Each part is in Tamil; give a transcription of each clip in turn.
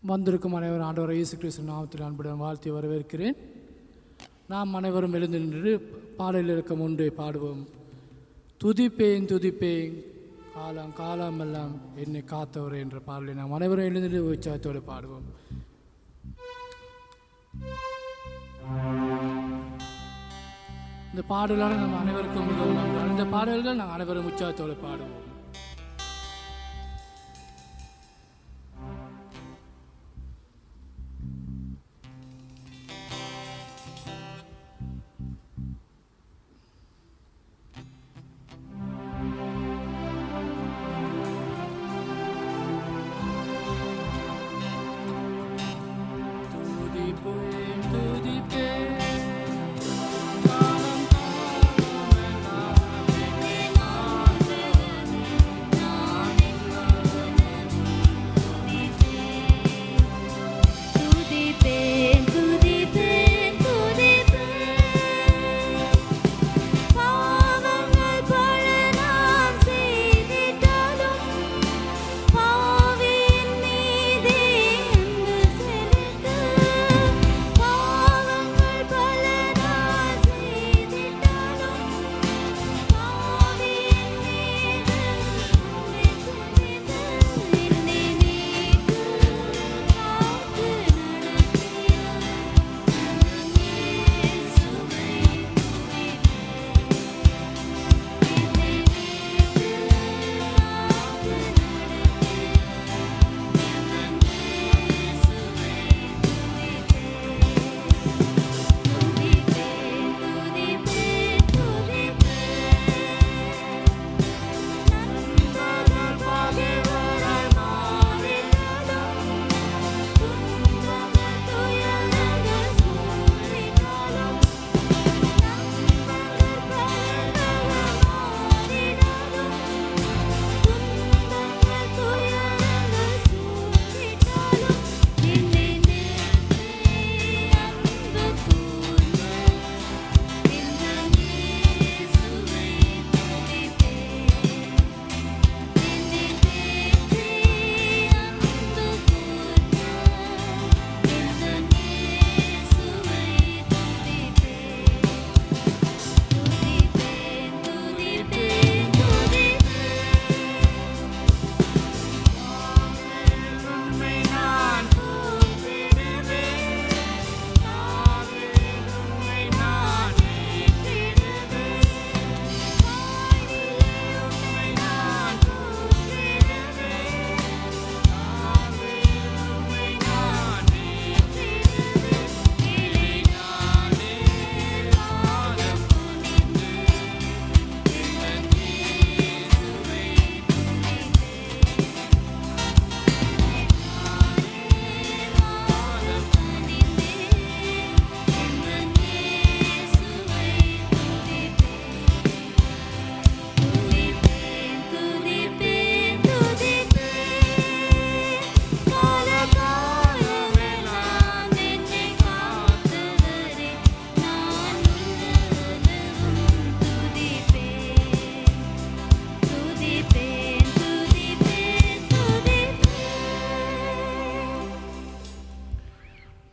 வந்திருக்கும் அனைவரும் ஆண்டவர் இயேசு கிறிஸ்து நாமத்தில் அன்புடன் வாழ்த்தி வரவேற்கிறேன். நாம் அனைவரும் எழுந்து நின்று பாடலில் இருக்கும் ஒன்றை பாடுவோம். துதிப்பேன் துதிப்பேன் காலம் காலமெல்லாம் என்னை காத்தவர் என்ற பாடலை நாம் அனைவரும் எழுந்து உற்சாகத்தோடு பாடுவோம். இந்த பாடலான நம்ம அனைவருக்கும் மிகவும் இந்த பாடல்கள் நாம் அனைவரும் உற்சாகத்தோடு பாடுவோம்.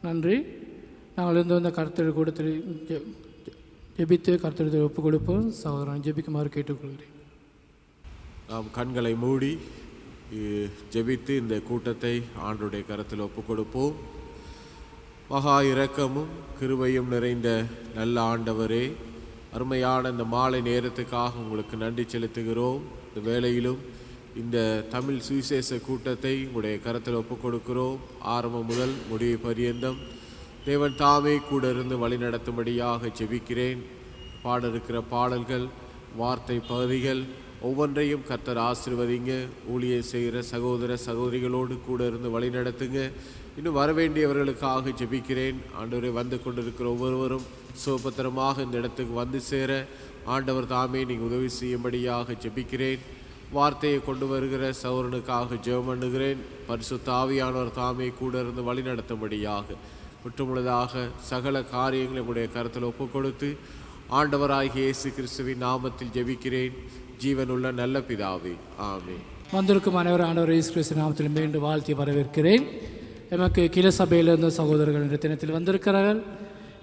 நன்றி. நாங்கள் இருந்து வந்த கருத்தெடு கொடுத்து ஜெபித்து கருத்தெடுத்து ஒப்புக் கொடுப்போம். சகோதரன் ஜெபிக்குமாறு கேட்டுக்கொள்கிறேன். நாம் கண்களை மூடி ஜெபித்து இந்த கூட்டத்தை ஆண்டவருடைய கரத்தில் ஒப்புக் கொடுப்போம். மகா இரக்கமும் கிருபையும் நிறைந்த நல்ல ஆண்டவரே, அருமையான இந்த மாலை நேரத்துக்காக உங்களுக்கு நன்றி செலுத்துகிறோம். இந்த வேளையிலும் இந்த தமிழ் சுவிசேஷ கூட்டத்தை உங்களுடைய கரத்தில் ஒப்புக் கொடுக்கிறோம். ஆரம்பம் முதல் முடிவு பரியந்தம் தேவன் தாமே கூட இருந்து வழிநடத்தும்படியாக ஜெபிக்கிறேன். பாட இருக்கிற பாடல்கள், வார்த்தை பகுதிகள் ஒவ்வொன்றையும் கர்த்தர் ஆசீர்வதிங்க. ஊழியம் செய்கிற சகோதர சகோதரிகளோடு கூட இருந்து வழிநடத்துங்க. இன்னும் வரவேண்டியவர்களுக்காக ஜெபிக்கிறேன். ஆண்டவரை வந்து கொண்டிருக்கிற ஒவ்வொருவரும் சுபத்திரமாக இந்த இடத்துக்கு வந்து சேர ஆண்டவர் தாமே நீங்கள் உதவி செய்யும்படியாக ஜெபிக்கிறேன். வார்த்தையை கொண்டு வருகிற சகோதரனுக்காக ஜெபம் பண்ணுகிறேன். பரிசுத்த ஆவியானவர் தாமே கூட இருந்து வழி நடத்தும்படியாக முற்றுமுழுதாக சகல காரியங்களை நம்முடைய கருத்தில் ஒப்புக் கொடுத்து ஆண்டவராகிய இயேசு கிறிஸ்துவின் நாமத்தில் ஜெபிக்கிறேன் ஜீவனுள்ள நல்ல பிதாவே, ஆமென். வந்திருக்கும் அனைவரும் ஆண்டவர் இயேசு கிறிஸ்து நாமத்தில் மீண்டும் வாழ்த்தி வரவேற்கிறேன். எமக்கு கிளை சபையிலிருந்து சகோதரர்கள் இன்றைய தினத்தில் வந்திருக்கிறார்கள்.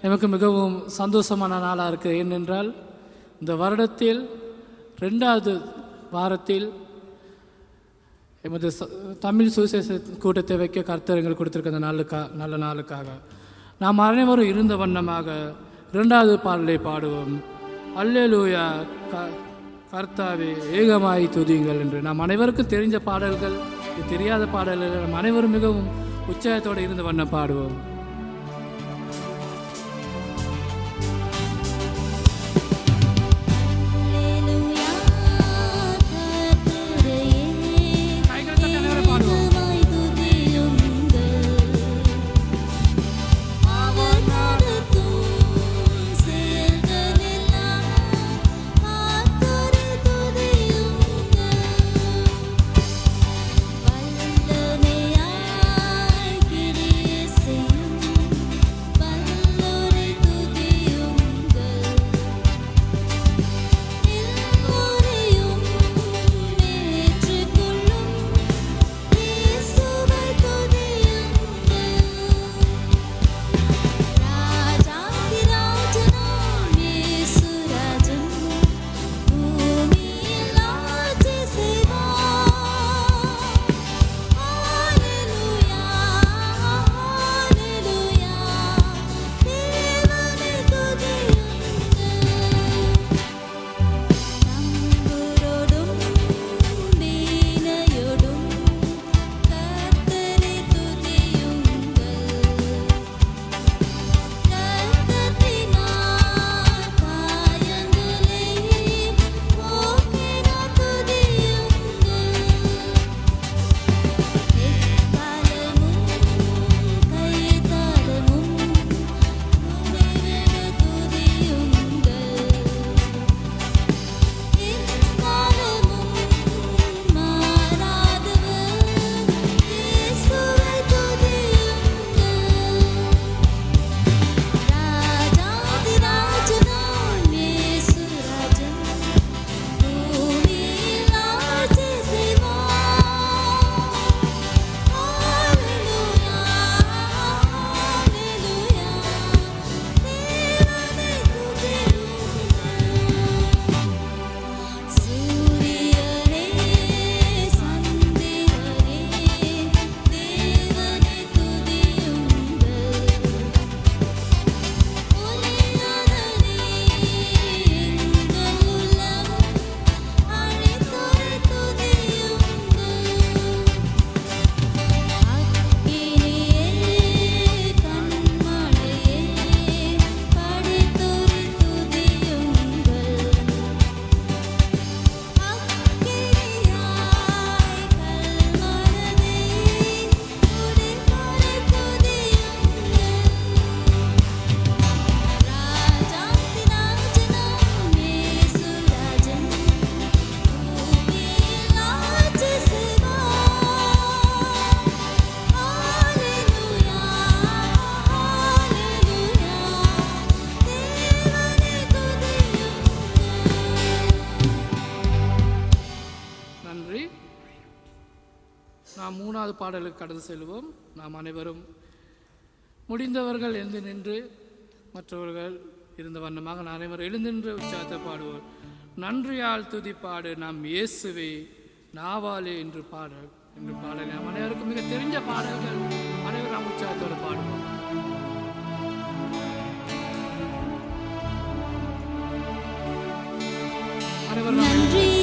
எமக்கு மிகவும் சந்தோஷமான நாளாக இருக்குது. ஏனென்றால் இந்த வருடத்தில் 2வது வாரத்தில் எமது தமிழ் சுவிசேஷ கூட்டத்தை வைக்க கர்த்தர் எங்களுக்கு கொடுத்திருக்க அந்த நல்ல நாளுக்காக நாம் அனைவரும் இருந்த வண்ணமாக 2வது பாடலை பாடுவோம். அல்லேலூயா கர்த்தாவே ஏகமாய் துதியுங்கள் என்று. நாம் அனைவருக்கும் தெரிஞ்ச பாடல்கள், தெரியாத பாடல்கள், நாம் அனைவரும் மிகவும் உற்சாகத்தோடு இருந்த வண்ணம் பாடுவோம். நாம் 3வது பாடலுக்கு கடந்து செல்வோம். நாம் அனைவரும் முடிந்தவர்கள் எழுந்து நின்று, மற்றவர்கள் இருந்த வண்ணமாக அனைவரும் எழுந்து நின்று உற்சாகத்தை பாடுவோம். நன்றியால் துதிப்பாடு நாம் இயேசுவே நாவாலே என்று பாடல் நாம் அனைவருக்கும் மிக தெரிஞ்ச பாடல்கள். அனைவரும் நாம் உற்சாகத்தோடு பாடுவோம். அனைவரும் நல்லவர்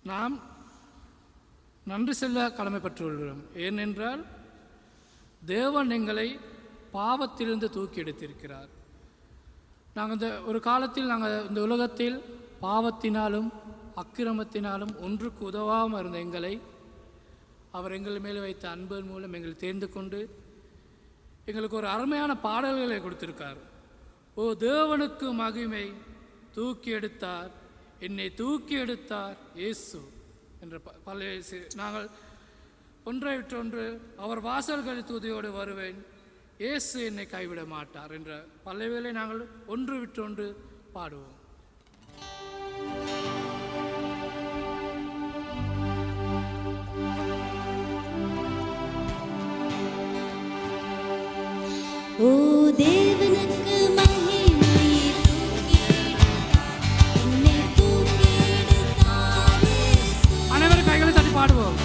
நாம் நன்றி செல்ல கடமைப்பட்டுள்ளோம். ஏனென்றால் தேவன் எங்களை பாவத்திலிருந்து தூக்கி எடுத்திருக்கிறார். நாங்கள் ஒரு காலத்தில் இந்த உலகத்தில் பாவத்தினாலும் அக்கிரமத்தினாலும் ஒன்றுக்கு உதவாமல் இருந்த எங்களை அவர் எங்கள் மேலே வைத்த அன்பின் மூலம் எங்களை தேர்ந்து கொண்டு எங்களுக்கு ஒரு அருமையான பாடல்களை கொடுத்திருக்கார். ஓ தேவனுக்கு மகிமை, தூக்கி எடுத்தார் என்னை, தூக்கி எடுத்தார் இயேசு என்ற நாங்கள் ஒன்றை விட்டொன்று அவர் வாசல்களில் துதியோடு வருவேன், இயேசு என்னை கைவிட மாட்டார் என்ற பல்லவிகளை நாங்கள் ஒன்று விட்டொன்று பாடுவோம். ஓ தேவனுக்கு மகிமை, என்னை தூக்கி எடுத்தார் இயேசு. அனைவரும் கைகளை தட்டி பாடுவோம்.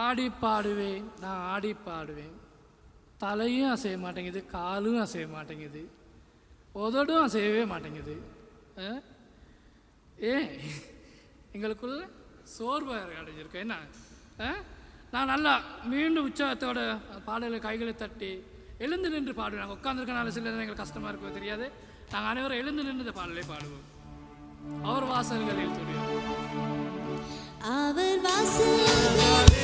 ஆடி பாடுவேன், நான் ஆடி பாடுவேன். தலையும் அசைய மாட்டேங்குது, காலும் அசைய மாட்டேங்குது, உதடும் அசையவே மாட்டேங்குது. ஏன் எங்களுக்குள்ள சோர்வு அடைஞ்சிருக்கேன். என்ன நான் நல்லா மீண்டும் உற்சாகத்தோட பாடலை கைகளை தட்டி எழுந்து நின்று பாடுவேன். நாங்கள் உட்காந்துருக்கனால சில எங்களுக்கு கஷ்டமாக இருக்கும் தெரியாது. நாங்கள் அனைவரும் எழுந்து நின்று இந்த பாடலை பாடுவோம். அவர் வாசல்களில் துதியோம், அவர் வாசல்களில்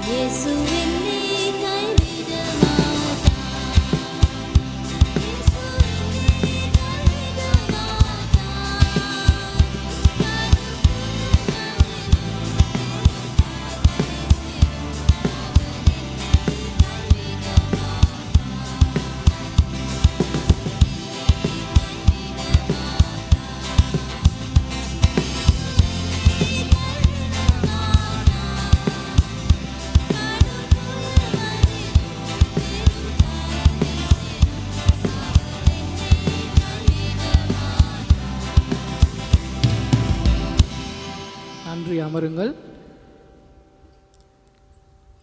இயேசு என்னை கைவிட மாட்டார், இயேசு என்னை கைவிட அமருங்கள்.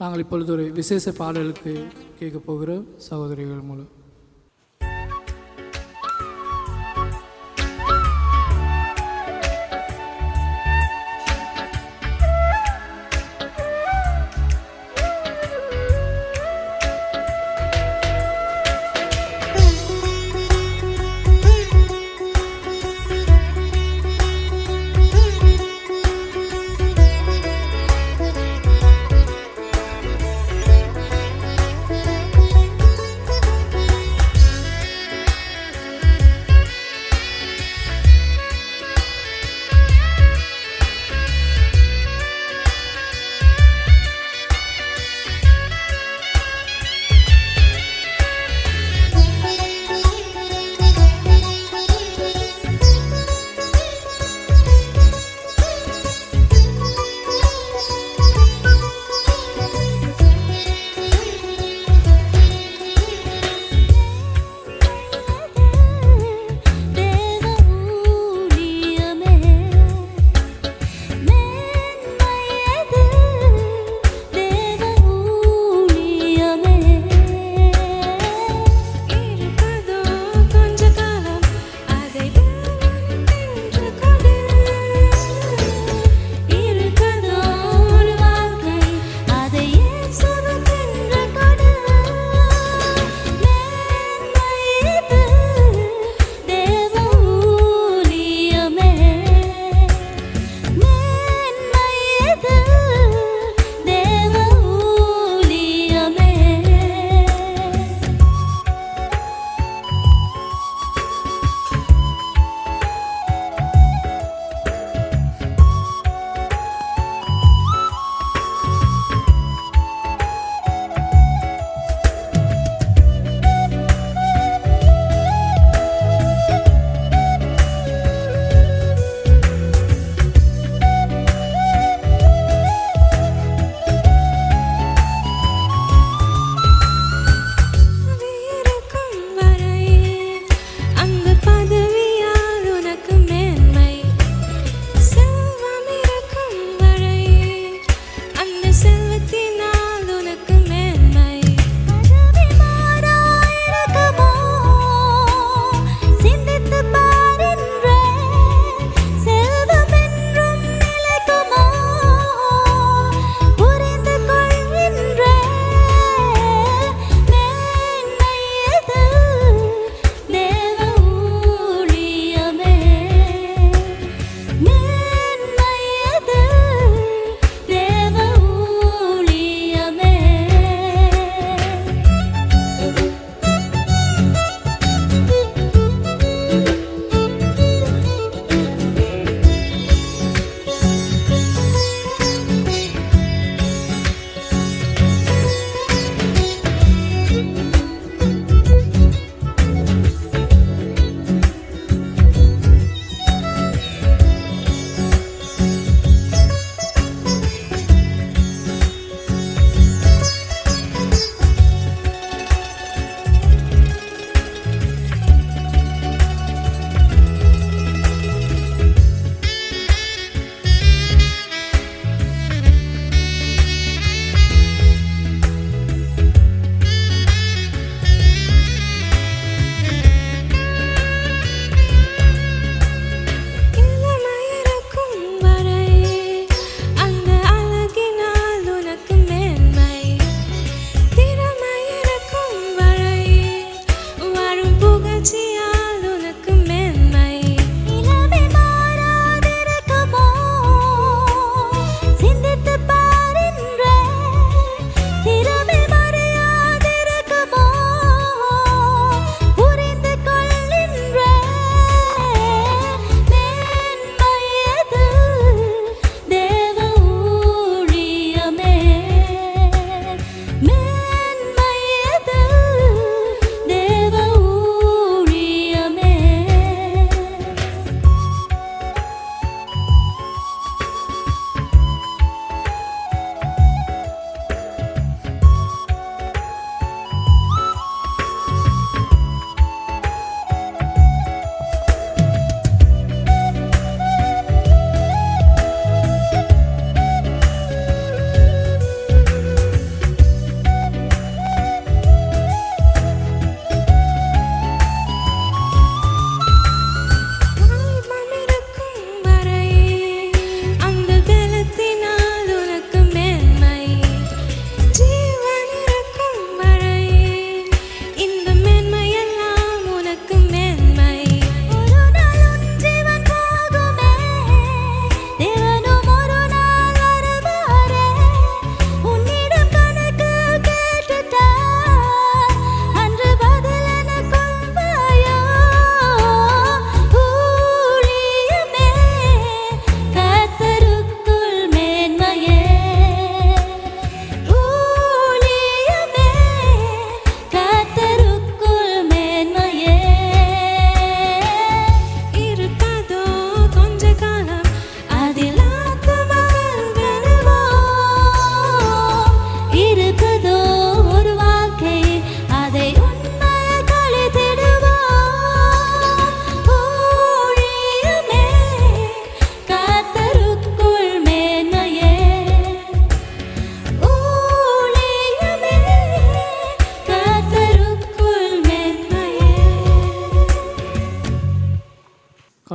நாங்கள் இப்பொழுது ஒரு விசேஷ பாடலுக்கு கேட்க போகிறோம் சகோதரிகள் மூலம். ஆ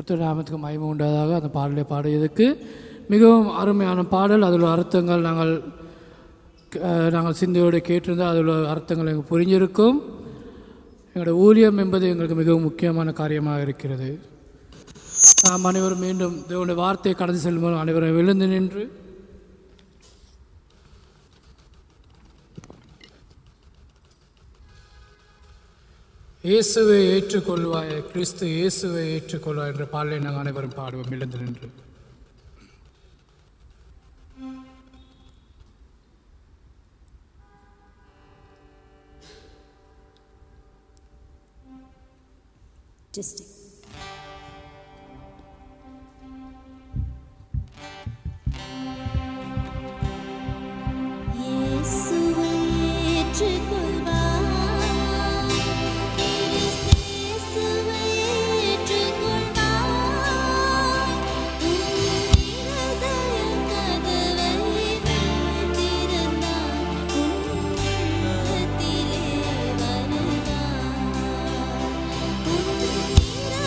கர்த்தருடைய நாமத்துக்கு மகிமை உண்டாதாக அந்த பாடலை பாடியதுக்கு மிகவும் அருமையான பாடல். அதில் அர்த்தங்கள் நாங்கள் சிந்தையோடு கேட்டிருந்தால் அதில் அர்த்தங்கள் எங்களுக்கு புரிஞ்சிருக்கும். எங்களோட ஊழியம் என்பது எங்களுக்கு மிகவும் முக்கியமான காரியமாக இருக்கிறது. நாம் அனைவரும் மீண்டும் தேவனுடைய வார்த்தையை கடந்து செல்லும் அனைவரும் விழுந்து நின்று இயேசுவை ஏற்றுக்கொள்வாய், கிறிஸ்து இயேசுவை ஏற்றுக்கொள்வாய் என்ற பாடலை நாங்கள் அனைவரும் பாடுவோம் எழுந்து நின்று. இயேசுவை ஏற்றுக்கொள்வாய், இயேசுவை ஏற்றுக்கொள்வாய், உன் இதய கதவை திறந்தால் உன் உள்ளத்திலே வருவாய், உன் இதய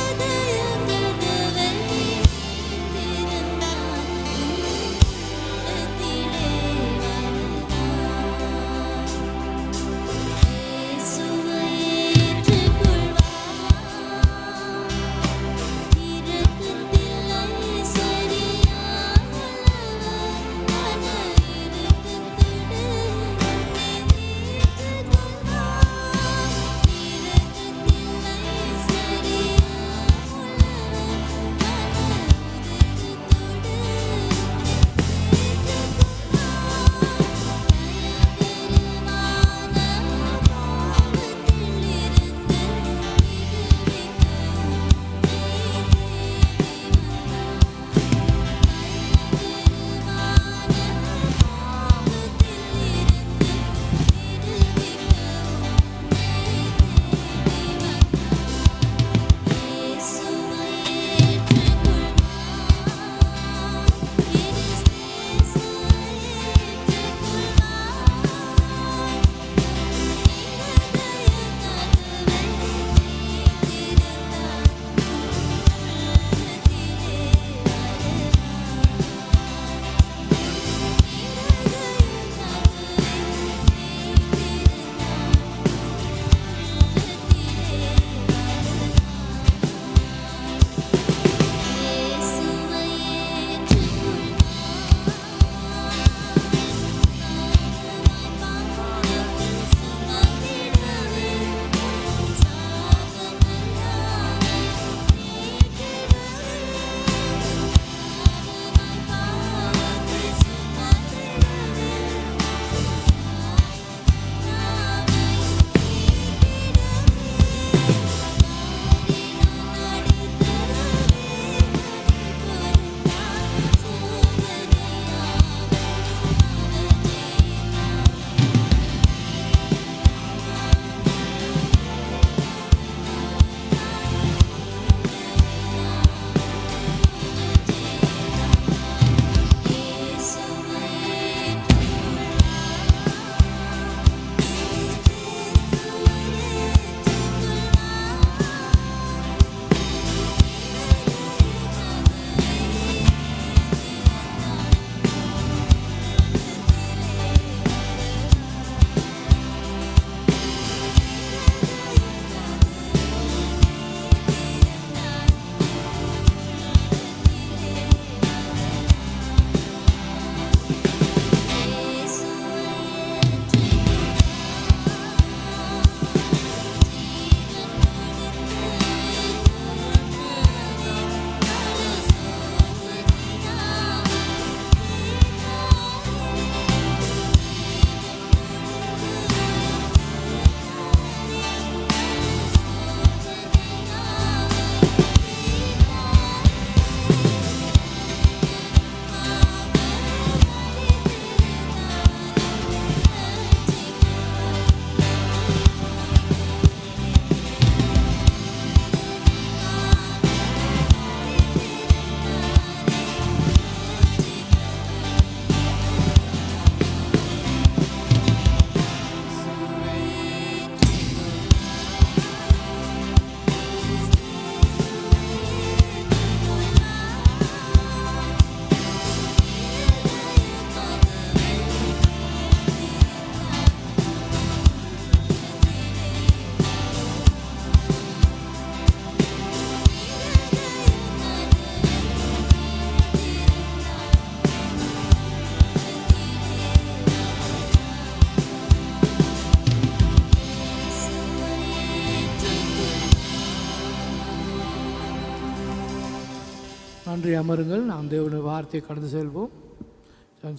நன்றி. அமருங்கள். நாம் தேவனுடைய வார்த்தையை கடந்து செல்வோம்.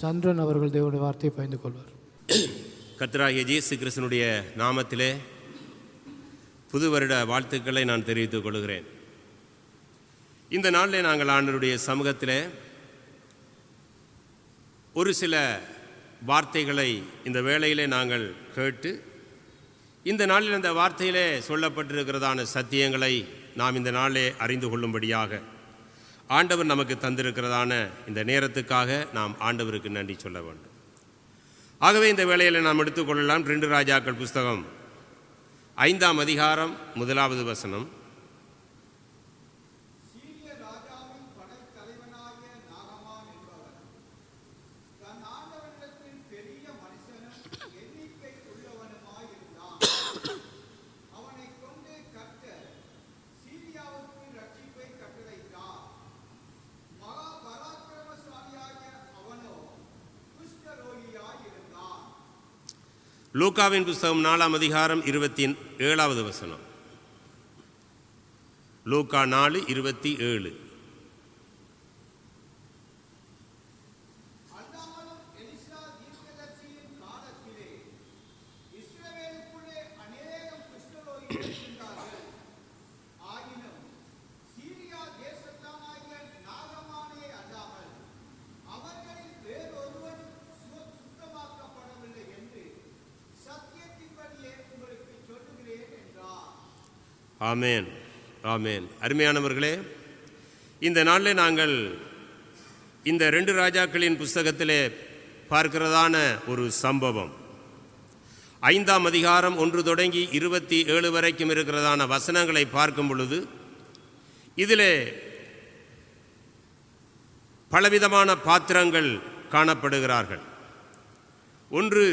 சந்திரன் அவர்கள் தேவனுடைய வார்த்தையை பகிர்ந்து கொள்வார். கர்த்தராகிய இயேசு கிறிஸ்துவினுடைய நாமத்திலே புது வருட வாழ்த்துக்களை நான் தெரிவித்துக் கொள்கிறேன். இந்த நாளில் நாங்கள் ஆண்டவருடைய சமூகத்திலே ஒரு சில வார்த்தைகளை இந்த வேளையிலே நாங்கள் கேட்டு, இந்த நாளில் அந்த வார்த்தையிலே சொல்லப்பட்டிருக்கிறதான சத்தியங்களை நாம் இந்த நாளிலே அறிந்து கொள்ளும்படியாக ஆண்டவர் நமக்கு தந்திருக்கிறதான இந்த நேரத்துக்காக நாம் ஆண்டவருக்கு நன்றி சொல்ல வேண்டும். ஆகவே இந்த வேளையில் நாம் எடுத்துக்கொள்ளலாம் 2 ராஜாக்கள் புஸ்தகம் 5ஆம் அதிகாரம் 1வது வசனம். லூக்காவின் புஸ்தகம் 4ஆம் அதிகாரம் 27வது வசனம். லூக்கா 4:27. ஆமேன், ஆமேன். அருமையானவர்களே, இந்த நாளில் நாங்கள் இந்த 2 ராஜாக்களின் புஸ்தகத்திலே பார்க்கிறதான ஒரு சம்பவம், 5ஆம் அதிகாரம் 1 தொடங்கி 27 வரைக்கும் இருக்கிறதான வசனங்களை பார்க்கும் பொழுது இதிலே பலவிதமான பாத்திரங்கள் காணப்படுகிறார்கள். ஒன்று,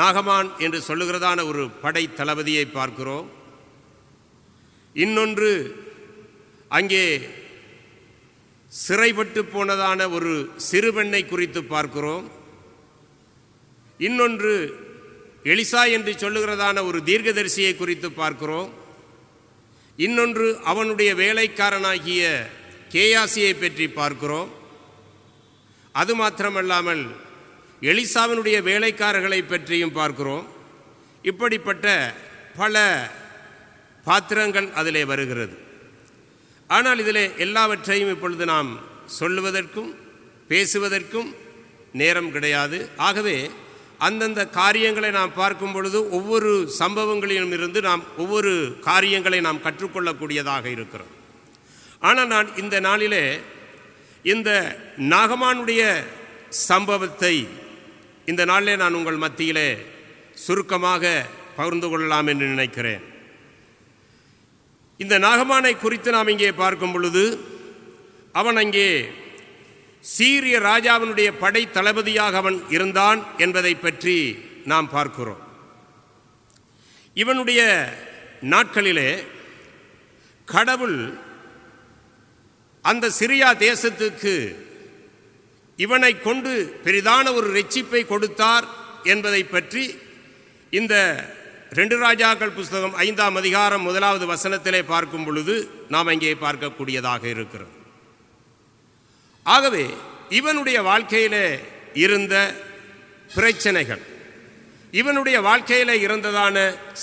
நாகமான் என்று சொல்லுகிறதான ஒரு படை தளபதியை பார்க்கிறோம். இன்னொன்று, அங்கே சிறைப்பட்டு போனதான ஒரு சிறுபெண்ணை குறித்து பார்க்கிறோம். இன்னொன்று, எலிசா என்று சொல்லுகிறதான ஒரு தீர்க்கதரிசியை குறித்து பார்க்கிறோம். இன்னொன்று, அவனுடைய வேலைக்காரனாகிய கேயாசியை பற்றி பார்க்கிறோம். அது மாத்திரமல்லாமல் எலிசாவினுடைய வேலைக்காரர்களை பற்றியும் பார்க்கிறோம். இப்படிப்பட்ட பல பாத்திரங்கள் அதிலே வருகிறது. ஆனால் இதிலே எல்லாவற்றையும் இப்பொழுது நாம் சொல்லுவதற்கும் பேசுவதற்கும் நேரம் கிடையாது. ஆகவே அந்தந்த காரியங்களை நாம் பார்க்கும் பொழுது ஒவ்வொரு சம்பவங்களிலும் இருந்து நாம் ஒவ்வொரு காரியங்களை நாம் கற்றுக்கொள்ளக்கூடியதாக இருக்கிறோம். ஆனால் நான் இந்த நாளிலே இந்த நாகமானுடைய சம்பவத்தை இந்த நாளிலே நான் உங்கள் மத்தியிலே சுருக்கமாக பகிர்ந்து கொள்ளலாம் என்று நினைக்கிறேன். இந்த நாகமானை குறித்து நாம் இங்கே பார்க்கும் பொழுது அவன் அங்கே சீரிய ராஜாவினுடைய படை தளபதியாக அவன் இருந்தான் என்பதை பற்றி நாம் பார்க்கிறோம். இவனுடைய நாட்களிலே கடவுள் அந்த சிரியா தேசத்துக்கு இவனை கொண்டு பெரிதான ஒரு இரட்சிப்பை கொடுத்தார் என்பதை பற்றி இந்த 2 ராஜாக்கள் புஸ்தகம் 5ஆம் அதிகாரம் 1வது வசனத்திலே பார்க்கும் பொழுது நாம் அங்கே பார்க்கக்கூடியதாக இருக்கிறது. ஆகவே இவனுடைய வாழ்க்கையிலே இருந்த பிரச்சனைகள், இவனுடைய வாழ்க்கையிலே இருந்ததான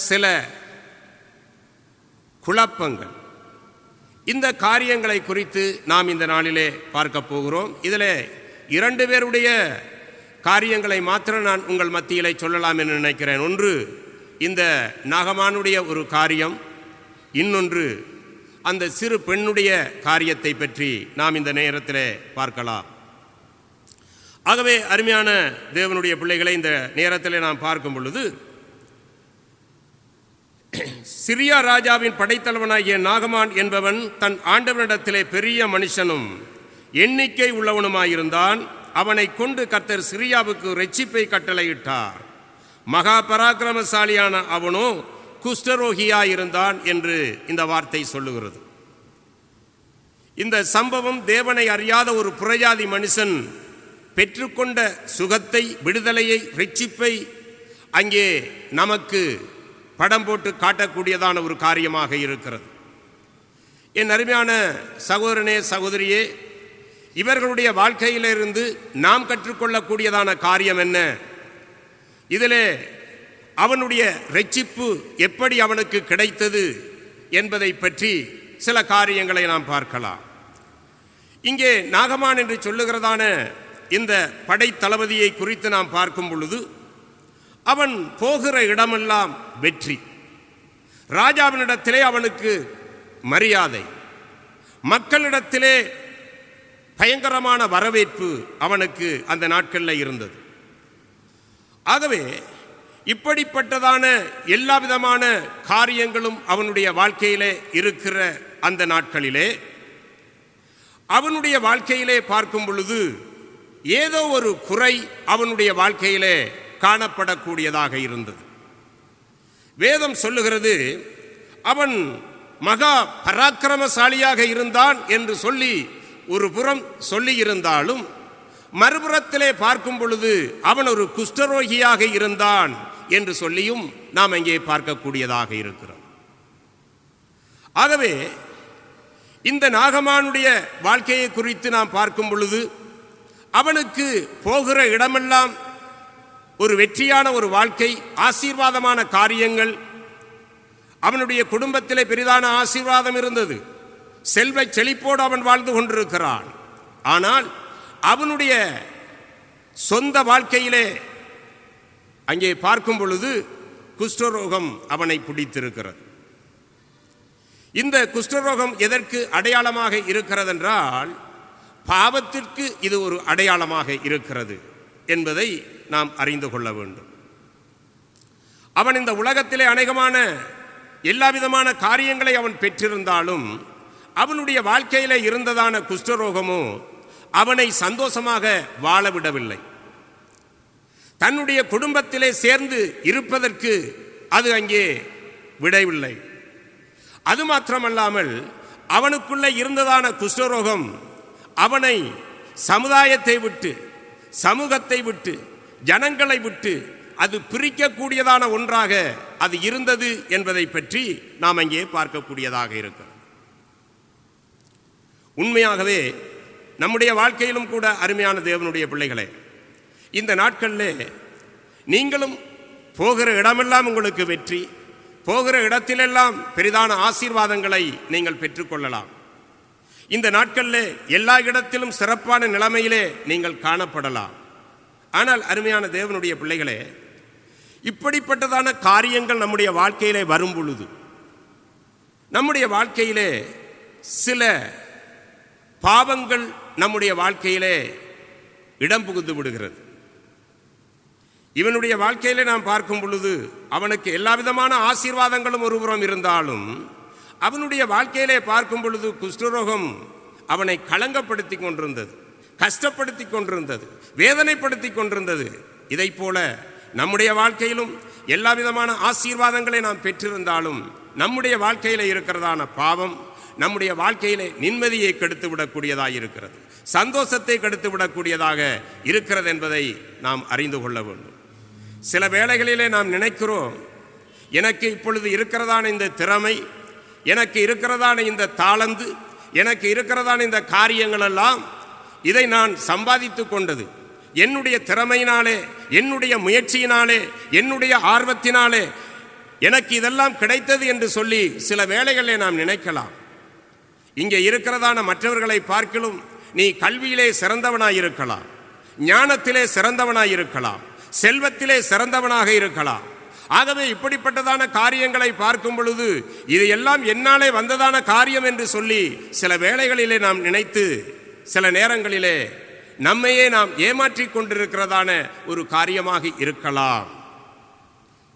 சில குழப்பங்கள், இந்த காரியங்களை குறித்து நாம் இந்த நாளிலே பார்க்க போகிறோம். இதில் 2 பேருடைய காரியங்களை மாத்திரம் நான் உங்கள் மத்தியிலே சொல்லலாம் என்று நினைக்கிறேன். ஒன்று, இந்த நாகமானுடைய ஒரு காரியம். இன்னொன்று, அந்த சிறு பெண்ணுடைய காரியத்தை பற்றி நாம் இந்த நேரத்தில் பார்க்கலாம். ஆகவே அருமையான தேவனுடைய பிள்ளைகளை, இந்த நேரத்தில் நாம் பார்க்கும் பொழுது சிரியா ராஜாவின் படைத்தலைவனாகிய நாகமான் என்பவன் தன் ஆண்டவனிடத்திலே பெரிய மனுஷனும் எண்ணிக்கை உள்ளவனுமாயிருந்தான். அவனை கொண்டு கர்த்தர் சிரியாவுக்கு இரட்சிப்பை கட்டளையிட்டார். மகா பராக்கிரமசாலியான அவனோ குஷ்டரோகியாயிருந்தான் என்று இந்த வார்த்தை சொல்லுகிறது. இந்த சம்பவம் தேவனை அறியாத ஒரு புறஜாதி மனுஷன் பெற்றுக்கொண்ட சுகத்தை, விடுதலையை, இரட்சிப்பை அங்கே நமக்கு படம் போட்டு காட்டக்கூடியதான ஒரு காரியமாக இருக்கிறது. என் அருமையான சகோதரனே, சகோதரியே, இவர்களுடைய வாழ்க்கையிலிருந்து நாம் கற்றுக்கொள்ளக்கூடியதான காரியம் என்ன? இதிலே அவனுடைய இரட்சிப்பு எப்படி அவனுக்கு கிடைத்தது என்பதை பற்றி சில காரியங்களை நாம் பார்க்கலாம். இங்கே நாகமான் என்று சொல்லுகிறதான இந்த படை தளபதியை குறித்து நாம் பார்க்கும் பொழுது அவன் போகிற இடமெல்லாம் வெற்றி. ராஜாவினிடத்திலே அவனுக்கு மரியாதை, மக்களிடத்திலே பயங்கரமான வரவேற்பு அவனுக்கு அந்த நாட்களில் இருந்தது. ஆகவே இப்படிப்பட்டதான எல்லா விதமான காரியங்களும் அவனுடைய வாழ்க்கையிலே இருக்கிற அந்த நாட்களிலே அவனுடைய வாழ்க்கையிலே பார்க்கும் பொழுது ஏதோ ஒரு குறை அவனுடைய வாழ்க்கையிலே காணப்படக்கூடியதாக இருந்தது. வேதம் சொல்லுகிறது, அவன் மகா பராக்கிரமசாலியாக இருந்தான் என்று சொல்லி ஒரு புறம் சொல்லி இருந்தாலும் மறுபுறத்திலே பார்க்கும் பொழுது அவன் ஒரு குஷ்டரோகியாக இருந்தான் என்று சொல்லியும் நாம் அங்கே பார்க்கக்கூடியதாக இருக்கிறோம். ஆகவே இந்த நாகமானுடைய வாழ்க்கையை குறித்து நாம் பார்க்கும் பொழுது அவனுக்கு போகிற இடமெல்லாம் ஒரு வெற்றியான ஒரு வாழ்க்கை, ஆசீர்வாதமான காரியங்கள். அவனுடைய குடும்பத்திலே பெரிதான ஆசீர்வாதம் இருந்தது. செல்வ செழிப்போடு அவன் வாழ்ந்து கொண்டிருக்கிறான். ஆனால் அவனுடைய சொந்த வாழ்க்கையிலே அங்கே பார்க்கும் பொழுது குஷ்டரோகம் அவனை பிடித்திருக்கிறது. இந்த குஷ்டரோகம் எதற்கு அடையாளமாக இருக்கிறது என்றால் பாவத்திற்கு இது ஒரு அடையாளமாக இருக்கிறது என்பதை நாம் அறிந்து கொள்ள வேண்டும். அவன் இந்த உலகத்திலே அநேகமான எல்லா விதமான காரியங்களை அவன் பெற்றிருந்தாலும் அவனுடைய வாழ்க்கையிலே இருந்ததான குஷ்டரோகமோ அவனை சந்தோஷமாக வாழவிடவில்லை. தன்னுடைய குடும்பத்திலே சேர்ந்து இருப்பதற்கு அது அங்கே விடவில்லை. அது மாத்திரமல்லாமல் அவனுக்குள்ளே இருந்ததான குஷ்டரோகம் அவனை சமுதாயத்தை விட்டு, சமூகத்தை விட்டு, ஜனங்களை விட்டு அது பிரிக்கக்கூடியதான ஒன்றாக அது இருந்தது என்பதை பற்றி நாம் அங்கே பார்க்கக்கூடியதாக இருக்கிறது. உண்மையாகவே நம்முடைய வாழ்க்கையிலும் கூட அருமையான தேவனுடைய பிள்ளைகளே, இந்த நாட்களில் நீங்களும் போகிற இடமெல்லாம் உங்களுக்கு வெற்றி, போகிற இடத்திலெல்லாம் பெரிதான ஆசீர்வாதங்களை நீங்கள் பெற்றுக்கொள்ளலாம். இந்த நாட்களில் எல்லா இடத்திலும் சிறப்பான நிலைமையிலே நீங்கள் காணப்படலாம். ஆனால் அருமையான தேவனுடைய பிள்ளைகளே, இப்படிப்பட்டதான காரியங்கள் நம்முடைய வாழ்க்கையிலே வரும் பொழுது நம்முடைய வாழ்க்கையிலே சில பாவங்கள் நம்முடைய வாழ்க்கையிலே இடம் புகுந்து விடுகிறது. இவனுடைய வாழ்க்கையிலே நாம் பார்க்கும் பொழுது அவனுக்கு எல்லா விதமான ஆசீர்வாதங்களும் ஒருபுறம் இருந்தாலும் அவனுடைய வாழ்க்கையிலே பார்க்கும் பொழுது குஷ்டரோகம் அவனை களங்கப்படுத்தி கொண்டிருந்தது, கஷ்டப்படுத்தி கொண்டிருந்தது, வேதனைப்படுத்தி கொண்டிருந்தது. இதை போல நம்முடைய வாழ்க்கையிலும் எல்லா விதமான ஆசீர்வாதங்களை நாம் பெற்றிருந்தாலும் நம்முடைய வாழ்க்கையில் இருக்கிறதான பாவம் நம்முடைய வாழ்க்கையிலே நிம்மதியை கெடுத்து விடக்கூடியதாக இருக்கிறது, சந்தோஷத்தை கெடுத்து விடக்கூடியதாக இருக்கிறது என்பதை நாம் அறிந்து கொள்ள வேண்டும். சில வேளைகளிலே நாம் நினைக்கிறோம், எனக்கு இப்பொழுது இருக்கிறதான இந்த திறமை, எனக்கு இருக்கிறதான இந்த தாளந்து, எனக்கு இருக்கிறதான இந்த காரியங்கள் எல்லாம் இதை நான் சம்பாதித்து கொண்டது என்னுடைய திறமையினாலே, என்னுடைய முயற்சியினாலே, என்னுடைய ஆர்வத்தினாலே எனக்கு இதெல்லாம் கிடைத்தது என்று சொல்லி சில வேளைகளிலே நாம் நினைக்கலாம். இங்கே இருக்கிறதான மற்றவர்களை பார்க்கலும் நீ கல்வியிலே சிறந்தவனாயிருக்கலாம், ஞானத்திலே சிறந்தவனாயிருக்கலாம், செல்வத்திலே சிறந்தவனாக இருக்கலாம். ஆகவே இப்படிப்பட்டதான காரியங்களை பார்க்கும் பொழுது இது எல்லாம் என்னாலே வந்ததான காரியம் என்று சொல்லி சில வேளைகளிலே நாம் நினைத்து சில நேரங்களிலே நம்மையே நாம் ஏமாற்றிக் கொண்டிருக்கிறதான ஒரு காரியமாக இருக்கலாம்.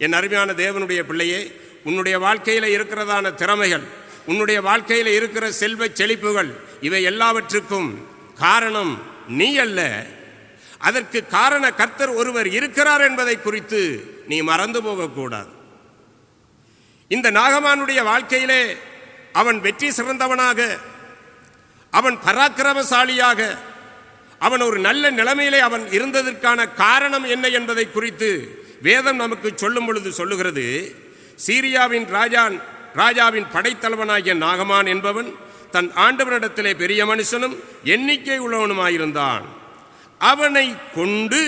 என் அருமையான தேவனுடைய பிள்ளையே, உன்னுடைய வாழ்க்கையில் இருக்கிறதான திறமைகள், உன்னுடைய வாழ்க்கையில் இருக்கிற செல்வ செழிப்புகள், இவை எல்லாவற்றுக்கும் காரணம் நீ அல்ல. அதற்கு காரண கர்த்தர் ஒருவர் இருக்கிறார் என்பதை குறித்து நீ மறந்து போகக்கூடாது. இந்த நாகமானுடைய வாழ்க்கையிலே அவன் வெற்றி சிறந்தவனாக, அவன் பராக்கிரமசாலியாக, அவன் ஒரு நல்ல நிலைமையிலே அவன் இருந்ததற்கான காரணம் என்ன என்பதை குறித்து வேதம் நமக்கு சொல்லும் பொழுது சொல்லுகிறது, சீரியாவின் ராஜாவின் படைத்தலைவனாகிய நாகமான் என்பவன் தன் ஆண்டவனிடத்திலே பெரிய மனுஷனும் எண்ணிக்கை உள்ளவனுமாயிருந்தான். அவனை கொண்டு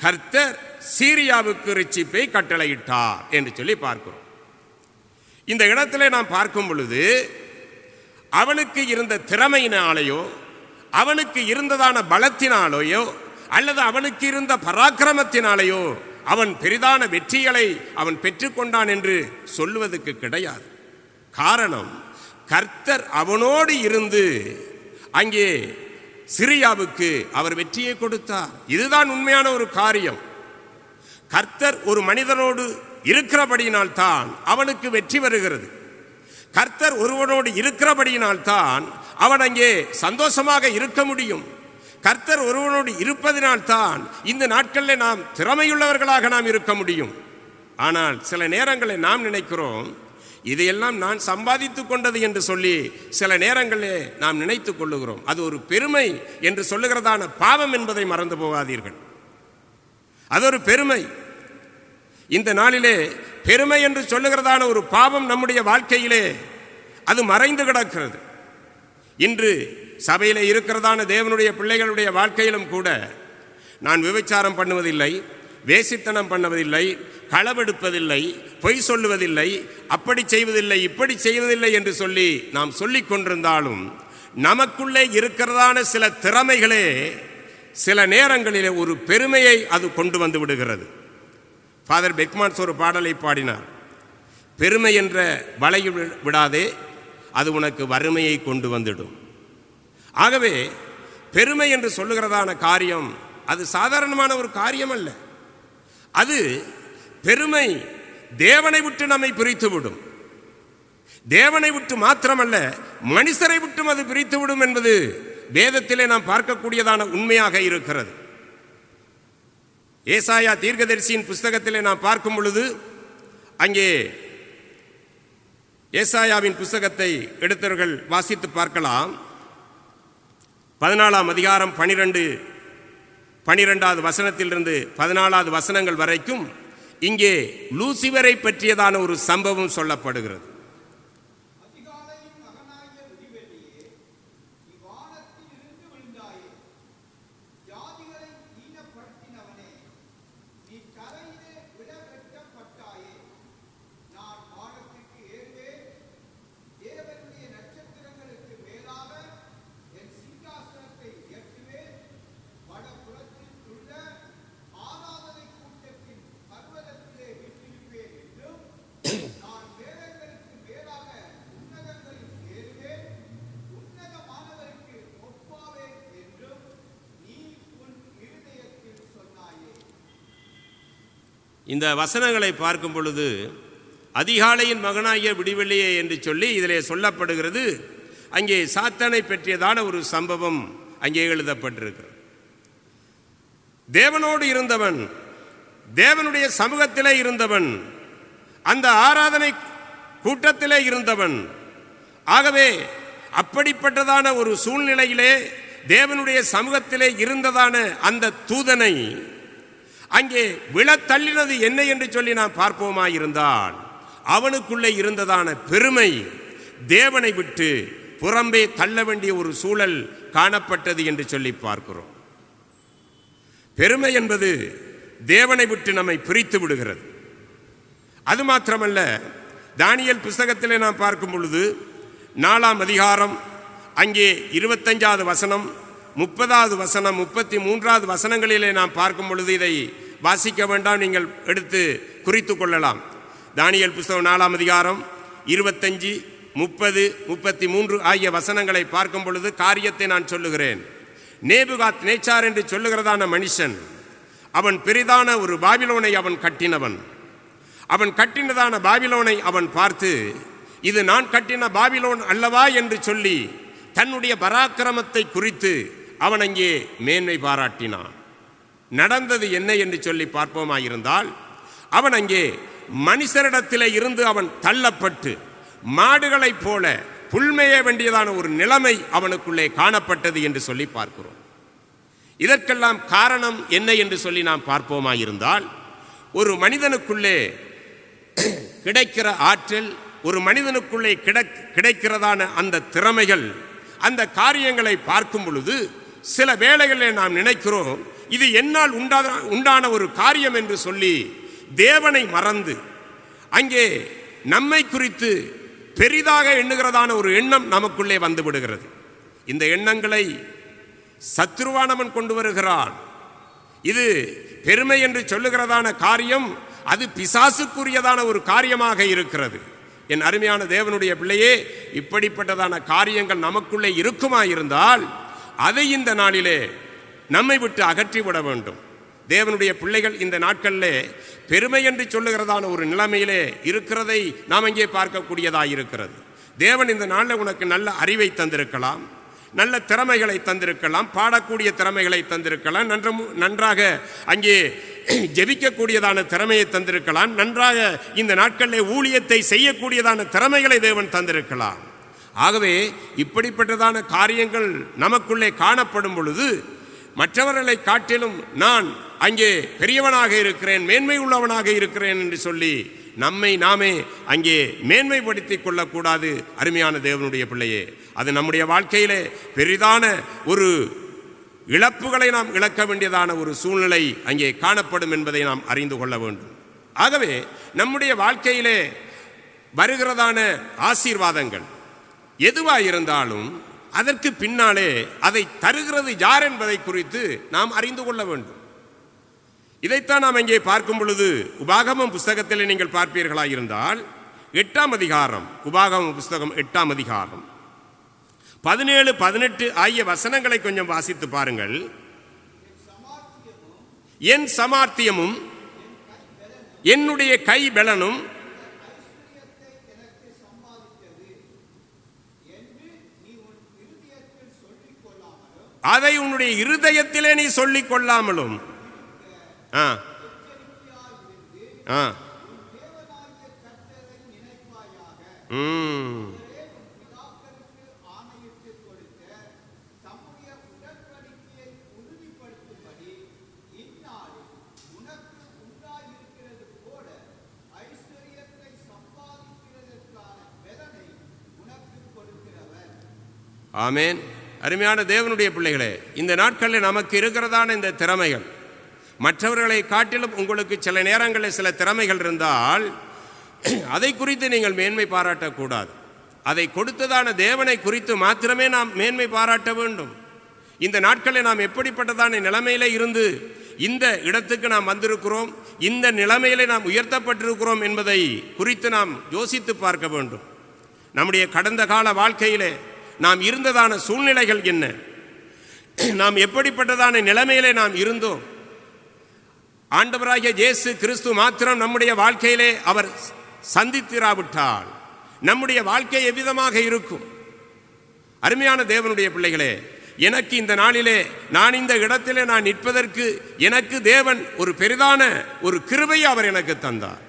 கர்த்தர் சீரியாவுக்கு இரட்சிப்பை கட்டளையிட்டார் என்று சொல்லி பார்க்கிறோம். இந்த இடத்திலே நாம் பார்க்கும் பொழுது அவனுக்கு இருந்த திறமையினாலேயோ அவனுக்கு இருந்ததான பலத்தினாலேயோ அல்லது அவனுக்கு இருந்த பராக்கிரமத்தினாலேயோ அவன் பெரிதான வெற்றிகளை அவன் பெற்றுக்கொண்டான் என்று சொல்லுவதற்கு கிடையாது. காரணம், கர்த்தர் அவனோடு இருந்து அங்கே சிரியாவுக்கு அவர் வெற்றியை கொடுத்தார். இதுதான் உண்மையான ஒரு காரியம். கர்த்தர் ஒரு மனிதனோடு இருக்கிறபடியினால் தான் அவனுக்கு வெற்றி வருகிறது. கர்த்தர் ஒருவனோடு இருக்கிறபடியினால் தான் அவன் அங்கே சந்தோஷமாக இருக்க முடியும். கர்த்தர் ஒருவனோடு இருப்பதினால் தான் இந்த நாட்களில் நாம் திறமையுள்ளவர்களாக நாம் இருக்க முடியும். ஆனால் சில நேரங்களில் நாம் நினைக்கிறோம், இதையெல்லாம் நான் சம்பாதித்து கொண்டது என்று சொல்லி சில நேரங்களில் நாம் நினைத்து கொள்ளுகிறோம். அது ஒரு பெருமை என்று சொல்லுகிறதான பாவம் என்பதை மறந்து போகாதீர்கள். அது ஒரு பெருமை. இந்த நாளிலே பெருமை என்று சொல்லுகிறதான ஒரு பாவம் நம்முடைய வாழ்க்கையிலே அது மறைந்து கிடக்கிறது. இன்று சபையிலே இருக்கிறதான தேவனுடைய பிள்ளைகளுடைய வாழ்க்கையிலும் கூட நான் விபச்சாரம் பண்ணுவதில்லை, வேசித்தனம் பண்ணுவதில்லை, களவெடுப்பதில்லை, பொய் சொல்லுவதில்லை, அப்படி செய்வதில்லை, இப்படி செய்வதில்லை என்று சொல்லி நாம் சொல்லிக் கொண்டிருந்தாலும் நமக்குள்ளே இருக்கிறதான சில திறமைகளே சில நேரங்களிலே ஒரு பெருமையை அது கொண்டு வந்து விடுகிறது. ஃபாதர் பெக்மான்ஸ் ஒரு பாடலை பாடினார், பெருமை என்ற வலையில் விடாதே, அது உனக்கு வறுமையை கொண்டு வந்துடும். ஆகவே பெருமை என்று சொல்லுகிறதான காரியம் அது சாதாரணமான ஒரு காரியம் அல்ல. அது பெருமை தேவனை விட்டு நம்மை பிரித்துவிடும். தேவனை விட்டு மாத்திரமல்ல, மனுஷரை விட்டும் அது பிரித்துவிடும் என்பது வேதத்திலே நாம் பார்க்கக்கூடியதான உண்மையாக இருக்கிறது. ஏசாயா தீர்க்கதரிசியின் புஸ்தகத்திலே நாம் பார்க்கும் பொழுது அங்கே ஏசாயாவின் புஸ்தகத்தை எடுத்தவர்கள் வாசித்து பார்க்கலாம். 14ஆம் அதிகாரம் 12வது வசனத்திலிருந்து 14வது வசனங்கள் வரைக்கும் இங்கே லூசிபரை பற்றியதான ஒரு சம்பவம் சொல்லப்படுகிறது. இந்த வசனங்களை பார்க்கும் பொழுது அதிகாலையின் மகனாகிய விடிவெள்ளியே என்று சொல்லி இதிலே சொல்லப்படுகிறது. அங்கே சாத்தானை பற்றியதான ஒரு சம்பவம் அங்கே எழுதப்பட்டிருக்கிறது. தேவனோடு இருந்தவன், தேவனுடைய சமூகத்திலே இருந்தவன், அந்த ஆராதனை கூட்டத்திலே இருந்தவன். ஆகவே அப்படிப்பட்டதான ஒரு சூழ்நிலையிலே தேவனுடைய சமூகத்திலே இருந்ததான அந்த தூதனை அங்கே விழத்தள்ளினது என்ன என்று சொல்லி நாம் பார்ப்போமாயிருந்தால் அவனுக்குள்ளே இருந்ததான பெருமை தேவனை விட்டு புறம்பே தள்ள வேண்டிய ஒரு சூழல் காணப்பட்டது என்று சொல்லி பார்க்கிறோம். பெருமை என்பது தேவனை விட்டு நம்மை பிரித்து விடுகிறது. அது மாத்திரமல்ல, தானியேல் புஸ்தகத்திலே நாம் பார்க்கும் பொழுது 4ஆம் அதிகாரம் அங்கே 25வது வசனம், 30வது வசனம், 33வது வசனங்களிலே நாம் பார்க்கும் பொழுது இதை வாசிக்க வேண்டாம், நீங்கள் எடுத்து குறித்து கொள்ளலாம். தானியேல் புஸ்தகம் 4ஆம் அதிகாரம் 25, 30, 33 ஆகிய வசனங்களை பார்க்கும் பொழுது காரியத்தை நான் சொல்லுகிறேன். நேபுகாத் நேச்சார் என்று சொல்லுகிறதான மனுஷன், அவன் பெரிதான ஒரு பாபிலோனை அவன் கட்டினவன். அவன் கட்டினதான பாபிலோனை அவன் பார்த்து, இது நான் கட்டின பாபிலோன் அல்லவா என்று சொல்லி தன்னுடைய பராக்கிரமத்தை குறித்து அவன் அங்கே மேன்மை பாராட்டினான். நடந்தது என்ன என்று சொல்லி பார்ப்போமாயிருந்தால், அவன் அங்கே மனுஷரிடத்திலே இருந்து அவன் தள்ளப்பட்டு மாடுகளைப் போல புல்மேய வேண்டியதான ஒரு நிலைமை அவனுக்குள்ளே காணப்பட்டது என்று சொல்லி பார்க்கிறோம். இதற்கெல்லாம் காரணம் என்ன என்று சொல்லி நாம் பார்ப்போமாயிருந்தால், ஒரு மனிதனுக்குள்ளே கிடைக்கிற ஆற்றல், ஒரு மனிதனுக்குள்ளே கிடைக்கிறதான அந்த திறமைகள், அந்த காரியங்களை பார்க்கும் பொழுது சில வேளைகளில் நாம் நினைக்கிறோம் இது என்னால் உண்டான ஒரு காரியம் என்று சொல்லி தேவனை மறந்து அங்கே நம்மை குறித்து பெரிதாக எண்ணுகிறதான ஒரு எண்ணம் நமக்குள்ளே வந்து விடுகிறது. இந்த எண்ணங்களை சத்துருவானவன் கொண்டு வருகிறான். இது பெருமை என்று சொல்லுகிறதான காரியம் அது பிசாசுக்குரியதான ஒரு காரியமாக இருக்கிறது. என் அருமையான தேவனுடைய பிள்ளையே, இப்படிப்பட்டதான காரியங்கள் நமக்குள்ளே இருக்குமாயிருந்தால் அதை இந்த நாளிலே நம்மை விட்டு அகற்றிவிட வேண்டும். தேவனுடைய பிள்ளைகள் இந்த நாட்களிலே பெருமை என்று சொல்லுகிறதான ஒரு நிலைமையிலே இருக்கிறதை நாம் இங்கே பார்க்கக்கூடியதாக இருக்கிறது. தேவன் இந்த நாளில் உனக்கு நல்ல அறிவை தந்திருக்கலாம், நல்ல திறமைகளை தந்திருக்கலாம், பாடக்கூடிய திறமைகளை தந்திருக்கலாம், நன்றாக அங்கே ஜெபிக்கக்கூடியதான திறமையை தந்திருக்கலாம், நன்றாக இந்த நாட்களில் ஊழியத்தை செய்யக்கூடியதான திறமைகளை தேவன் தந்திருக்கலாம். ஆகவே இப்படிப்பட்டதான காரியங்கள் நமக்குள்ளே காணப்படும் பொழுது மற்றவர்களை காட்டிலும் நான் அங்கே பெரியவனாக இருக்கிறேன், மேன்மை உள்ளவனாக இருக்கிறேன் என்று சொல்லி நம்மை நாமே அங்கே மேன்மைப்படுத்திக் கொள்ளக்கூடாது. அருமையான தேவனுடைய பிள்ளையே, அது நம்முடைய வாழ்க்கையிலே பெரிதான ஒரு இழப்புகளை நாம் இழக்க வேண்டியதான ஒரு சூழ்நிலை அங்கே காணப்படும் என்பதை நாம் அறிந்து கொள்ள வேண்டும். ஆகவே நம்முடைய வாழ்க்கையிலே வருகிறதான ஆசீர்வாதங்கள் எதுவாயிருந்தாலும் அதற்கு பின்னாலே அதை தருகிறது யார் என்பதை குறித்து நாம் அறிந்து கொள்ள வேண்டும். இதைத்தான் நாம் இங்கே பார்க்கும் பொழுது உபாகமம் புஸ்தகத்தில் நீங்கள் பார்ப்பீர்களாயிருந்தால் 8ஆம் அதிகாரம், உபாகமம் புஸ்தகம் 8ஆம் அதிகாரம் 17, 18 ஆகிய வசனங்களை கொஞ்சம் வாசித்து பாருங்கள். என் சமார்த்தியமும் என்னுடைய கை பலனும் அதை உன்னுடைய இருதயத்திலே நீ சொல்லிக் கொள்ளாமலும் ஆமென். அருமையான தேவனுடைய பிள்ளைகளே, இந்த நாட்களில் நமக்கு இருக்கிறதான இந்த திறமைகள் மற்றவர்களை காட்டிலும் உங்களுக்கு சில நேரங்களில் சில திறமைகள் இருந்தால் அதை குறித்து நீங்கள் மேன்மை பாராட்டக்கூடாது. அதை கொடுத்ததான தேவனை குறித்து மாத்திரமே நாம் மேன்மை பாராட்ட வேண்டும். இந்த நாட்களில் நாம் எப்படிப்பட்டதான நிலைமையில இருந்து இந்த இடத்துக்கு நாம் வந்திருக்கிறோம், இந்த நிலைமையிலே நாம் உயர்த்தப்பட்டிருக்கிறோம் என்பதை குறித்து நாம் யோசித்து பார்க்க வேண்டும். நம்முடைய கடந்த கால வாழ்க்கையிலே நாம் இருந்ததான சூழ்நிலைகள் என்ன, நாம் எப்படிப்பட்டதான நிலைமையிலே நாம் இருந்தோம். ஆண்டவராகிய இயேசு கிறிஸ்து மாத்திரம் நம்முடைய வாழ்க்கையிலே அவர் சந்தித்திராவிட்டால் நம்முடைய வாழ்க்கை எவ்விதமாக இருக்கும்? அருமையான தேவனுடைய பிள்ளைகளே, எனக்கு இந்த நாளிலே நான் இந்த இடத்திலே நான் நிற்பதற்கு எனக்கு தேவன் ஒரு பெரிதான ஒரு கிருபையை அவர் எனக்கு தந்தார்.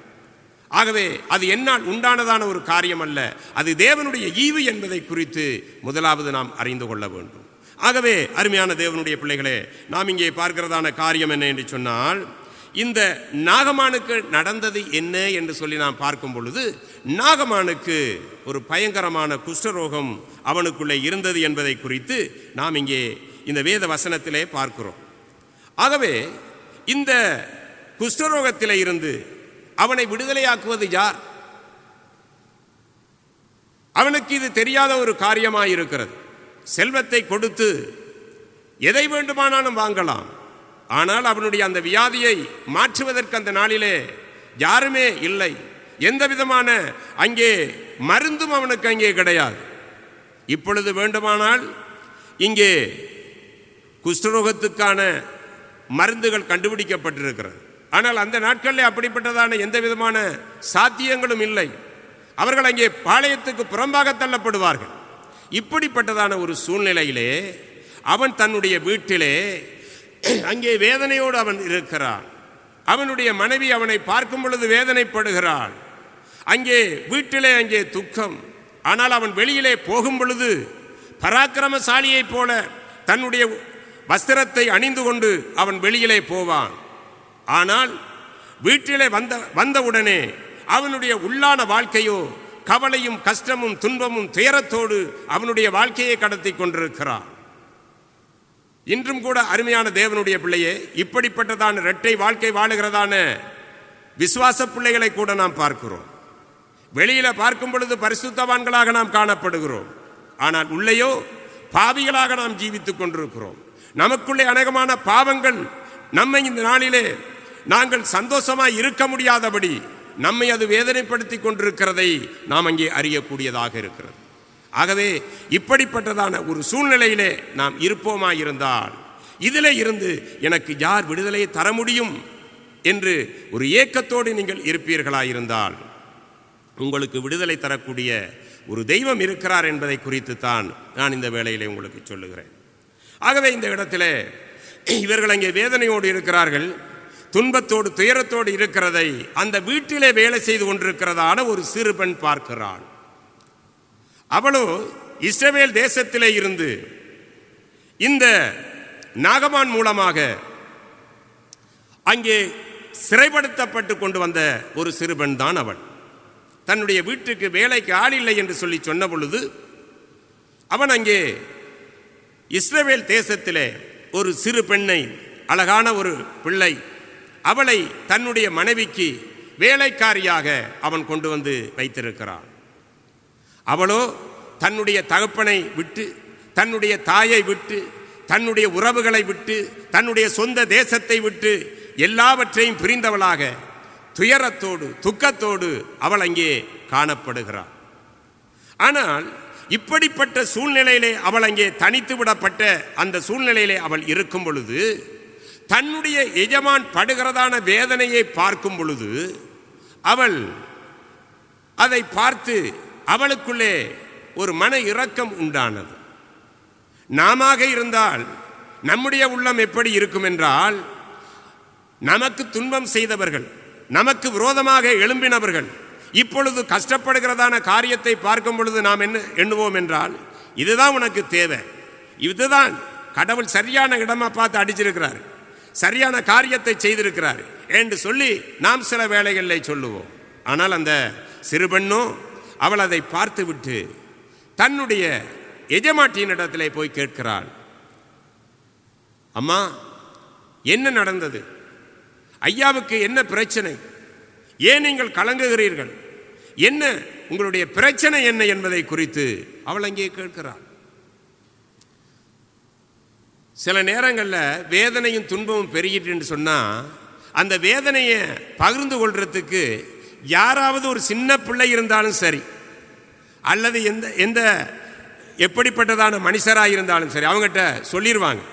ஆகவே அது என்னால் உண்டானதான ஒரு காரியம் அல்ல, அது தேவனுடைய ஈவு என்பதை குறித்து முதலாவது நாம் அறிந்து கொள்ள வேண்டும். ஆகவே அருமையான தேவனுடைய பிள்ளைகளே, நாம் இங்கே பார்க்கிறதான காரியம் என்ன என்று சொன்னால், இந்த நாகமானுக்கு நடந்தது என்ன என்று சொல்லி நாம் பார்க்கும் பொழுது, நாகமானுக்கு ஒரு பயங்கரமான குஷ்டரோகம் அவனுக்குள்ளே இருந்தது என்பதை குறித்து நாம் இங்கே இந்த வேத வசனத்திலே பார்க்கிறோம். ஆகவே இந்த குஷ்டரோகத்திலே இருந்து அவனை விடுதலையாக்குவது யார்? அவனுக்கு இது தெரியாத ஒரு காரியமாயிருக்கிறது. செல்வத்தை கொடுத்து எதை வேண்டுமானாலும் வாங்கலாம், ஆனால் அவனுடைய அந்த வியாதியை மாற்றுவதற்கு அந்த நாளிலே யாருமே இல்லை. எந்த விதமான அங்கே மருந்தும் அவனுக்கு அங்கே கிடையாது. இப்பொழுது வேண்டுமானால் இங்கே குஷ்டரோகத்துக்கான மருந்துகள் கண்டுபிடிக்கப்பட்டிருக்கிறது. ஆனால் அந்த நாட்களில் அப்படிப்பட்டதான எந்த விதமான சாத்தியங்களும் இல்லை. அவர்கள் அங்கே பாளையத்துக்கு புறம்பாக தள்ளப்படுவார்கள். இப்படிப்பட்டதான ஒரு சூழ்நிலையிலே அவன் தன்னுடைய வீட்டிலே அங்கே வேதனையோடு அவன் இருக்கிறான். அவனுடைய மனைவி அவனை பார்க்கும் பொழுது வேதனைப்படுகிறாள். அங்கே வீட்டிலே அங்கே துக்கம். ஆனால் அவன் வெளியிலே போகும் பொழுது பராக்கிரமசாலியைப் போல தன்னுடைய வஸ்திரத்தை அணிந்து கொண்டு அவன் வெளியிலே போவான். ஆனால் வீட்டிலே வந்தவுடனே அவனுடைய உள்ளான வாழ்க்கையோ கவலையும் கஷ்டமும் துன்பமும் துயரத்தோடு அவனுடைய வாழ்க்கையை கடத்தி கொண்டிருக்கிறான். இன்றும் கூட அருமையான தேவனுடைய பிள்ளையே, இப்படிப்பட்டதான இரட்டை வாழ்க்கை வாழுகிறதான விசுவாச பிள்ளைகளை கூட நாம் பார்க்கிறோம். வெளியில பார்க்கும் பொழுது பரிசுத்தவான்களாக நாம் காணப்படுகிறோம். ஆனால் உள்ளேயோ பாவிகளாக நாம் ஜீவித்துக் கொண்டிருக்கிறோம். நமக்குள்ளே அநேகமான பாவங்கள் நம்மை இந்த நாளிலே நாங்கள் சந்தோஷமாய் இருக்க முடியாதபடி நம்மை அது வேதனைப்படுத்தி கொண்டிருக்கிறதை நாம் அங்கே அறியக்கூடியதாக இருக்கிறது. ஆகவே இப்படிப்பட்டதான ஒரு சூழ்நிலையிலே நாம் இருப்போமாயிருந்தால் இதிலே இருந்து எனக்கு யார் விடுதலையை தர முடியும் என்று ஒரு ஏக்கத்தோடு நீங்கள் இருப்பீர்களாயிருந்தால் உங்களுக்கு விடுதலை தரக்கூடிய ஒரு தெய்வம் இருக்கிறார் என்பதை குறித்து தான் நான் இந்த வேளையிலே உங்களுக்கு சொல்லுகிறேன். ஆகவே இந்த இடத்திலே இவர்கள் அங்கே வேதனையோடு இருக்கிறார்கள், துன்பத்தோடு துயரத்தோடு இருக்கிறதை அந்த வீட்டிலே வேலை செய்து கொண்டிருக்கிறதான ஒரு சிறு பெண் பார்க்கிறாள். அவளோ இஸ்ரவேல் தேசத்திலே இருந்து இந்த நாகமான் மூலமாக அங்கே சிறைப்படுத்தப்பட்டு கொண்டு வந்த ஒரு சிறுபெண் தான் அவள். தன்னுடைய வீட்டுக்கு வேலைக்கு ஆள் இல்லை என்று சொல்லி சொன்ன பொழுது அவன் அங்கே இஸ்ரவேல் தேசத்திலே ஒரு சிறு பெண்ணை, அழகான ஒரு பிள்ளை, அவளை தன்னுடைய மனைவிக்கு வேலைக்காரியாக அவன் கொண்டு வந்து வைத்திருக்கிறான். அவளோ தன்னுடைய தகப்பனை விட்டு, தன்னுடைய தாயை விட்டு, தன்னுடைய உறவுகளை விட்டு, தன்னுடைய சொந்த தேசத்தை விட்டு எல்லாவற்றையும் பிரிந்தவளாக துயரத்தோடு துக்கத்தோடு அவள் அங்கே காணப்படுகிறாள். ஆனால் இப்படிப்பட்ட சூழ்நிலையிலே அவள் அங்கே தனித்து விடப்பட்ட அந்த சூழ்நிலையிலே அவள் இருக்கும் பொழுது தன்னுடைய எஜமான் படுகிறதான வேதனையை பார்க்கும் பொழுது அவள் அதை பார்த்து அவளுக்குள்ளே ஒரு மன இரக்கம் உண்டானது. நாம இருந்தால் நம்முடைய உள்ளம் எப்படி இருக்கும் என்றால், நமக்கு துன்பம் செய்தவர்கள், நமக்கு விரோதமாக எழும்பினவர்கள் இப்பொழுது கஷ்டப்படுகிறதான காரியத்தை பார்க்கும் பொழுது நாம் என்ன எண்ணுவோம் என்றால், இதுதான் உனக்கு தேவை, இதுதான் கடவுள் சரியான இடமா பார்த்து அடிச்சிருக்கிறார், சரியான காரியத்தை செய்திருக்கிறார் என்று சொல்லி நாம் சில வேளைகளில் சொல்லுவோம். ஆனால் அந்த சிறுபெண்ணோ அவள் அதை பார்த்து விட்டு தன்னுடைய எஜமாட்டியின் இடத்திலே போய் கேட்கிறாள், அம்மா என்ன நடந்தது, ஐயாவுக்கு என்ன பிரச்சனை, ஏன் நீங்கள் கலங்குகிறீர்கள், என்ன உங்களுடைய பிரச்சனை என்ன என்பதை குறித்து அவள் அங்கே கேட்கிறாள். சில நேரங்களில் வேதனையும் துன்பமும் பெருகிட்டு சொன்னால் அந்த வேதனையை பகிர்ந்து கொள்றதுக்கு யாராவது ஒரு சின்ன பிள்ளை இருந்தாலும் சரி, அல்லது எந்த எப்படிப்பட்டதான மனுஷராக இருந்தாலும் சரி, அவங்ககிட்ட சொல்லிடுவாங்க.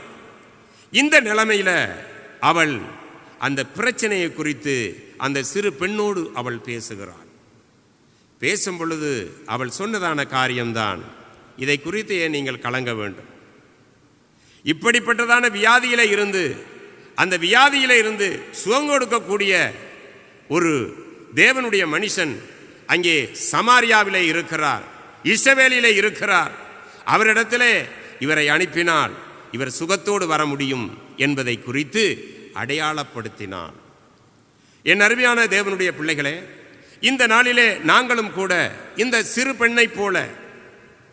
இந்த நிலைமையில் அவள் அந்த பிரச்சனையை குறித்து அந்த சிறு பெண்ணோடு அவள் பேசுகிறாள். பேசும் பொழுது அவள் சொன்னதான காரியம்தான், இதை குறித்து ஏன் நீங்கள் கலங்க வேண்டும், இப்படிப்பட்டதான வியாதியில இருந்து அந்த வியாதியில இருந்து சுகம் கொடுக்கக்கூடிய ஒரு தேவனுடைய மனுஷன் அங்கே சமாரியாவிலே இருக்கிறார், இஸ்ரவேலிலே இருக்கிறார், அவரிடத்திலே இவரை அனுப்பினால் இவர் சுகத்தோடு வர முடியும் என்பதை குறித்து அடையாளப்படுத்தினார். என் அருமையான தேவனுடைய பிள்ளைகளே, இந்த நாளிலே நாங்களும் கூட இந்த சிறு பெண்ணைப் போல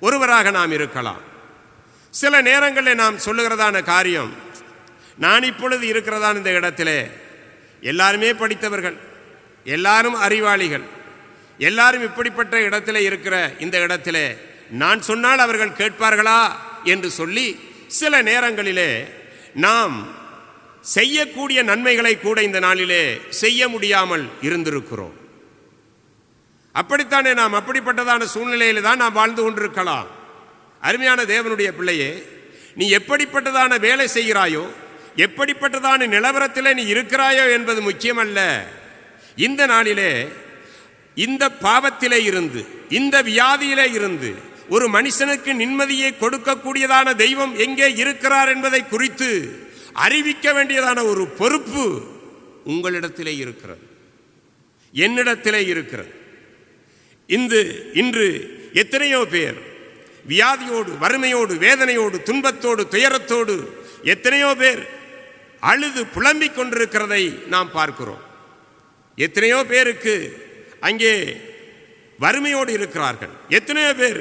ஒருவராக நாம் இருக்கலாம். சில நேரங்களில் நாம் சொல்லுகிறதான காரியம், நான் இப்பொழுது இருக்கிறதான இந்த இடத்திலே எல்லாருமே படித்தவர்கள், எல்லாரும் அறிவாளிகள், எல்லாரும் இப்படிப்பட்ட இடத்திலே இருக்கிற இந்த இடத்திலே நான் சொன்னால் அவர்கள் கேட்பார்களா என்று சொல்லி சில நேரங்களிலே நாம் செய்யக்கூடிய நன்மைகளை கூட இந்த நாளிலே செய்ய முடியாமல் இருந்திருக்கிறோம். அப்படித்தானே நாம் அப்படிப்பட்டதான சூழ்நிலையில் தான் நாம் வாழ்ந்து கொண்டிருக்கலாம். அருமையான தேவனுடைய பிள்ளையே, நீ எப்படிப்பட்டதான வேலை செய்கிறாயோ, எப்படிப்பட்டதான நிலவரத்தில் நீ இருக்கிறாயோ என்பது முக்கியமல்ல. இந்த நாளிலே இந்த பாவத்திலே இருந்து, இந்த வியாதியிலே இருந்து ஒரு மனுஷனுக்கு நிம்மதியை கொடுக்கக்கூடியதான தெய்வம் எங்கே இருக்கிறார் என்பதை குறித்து அறிவிக்க வேண்டியதான ஒரு பொறுப்பு உங்களிடத்திலே இருக்கிறது, என்னிடத்திலே இருக்கிறது. இன்று எத்தனையோ பேர் வியாதியோடு, வறுமையோடு, வேதனையோடு, துன்பத்தோடு, துயரத்தோடு எத்தனையோ பேர் அழுது புலம்பிக் கொண்டிருக்கிறதை நாம் பார்க்கிறோம். எத்தனையோ பேருக்கு அங்கே வறுமையோடு இருக்கிறார்கள், எத்தனையோ பேர்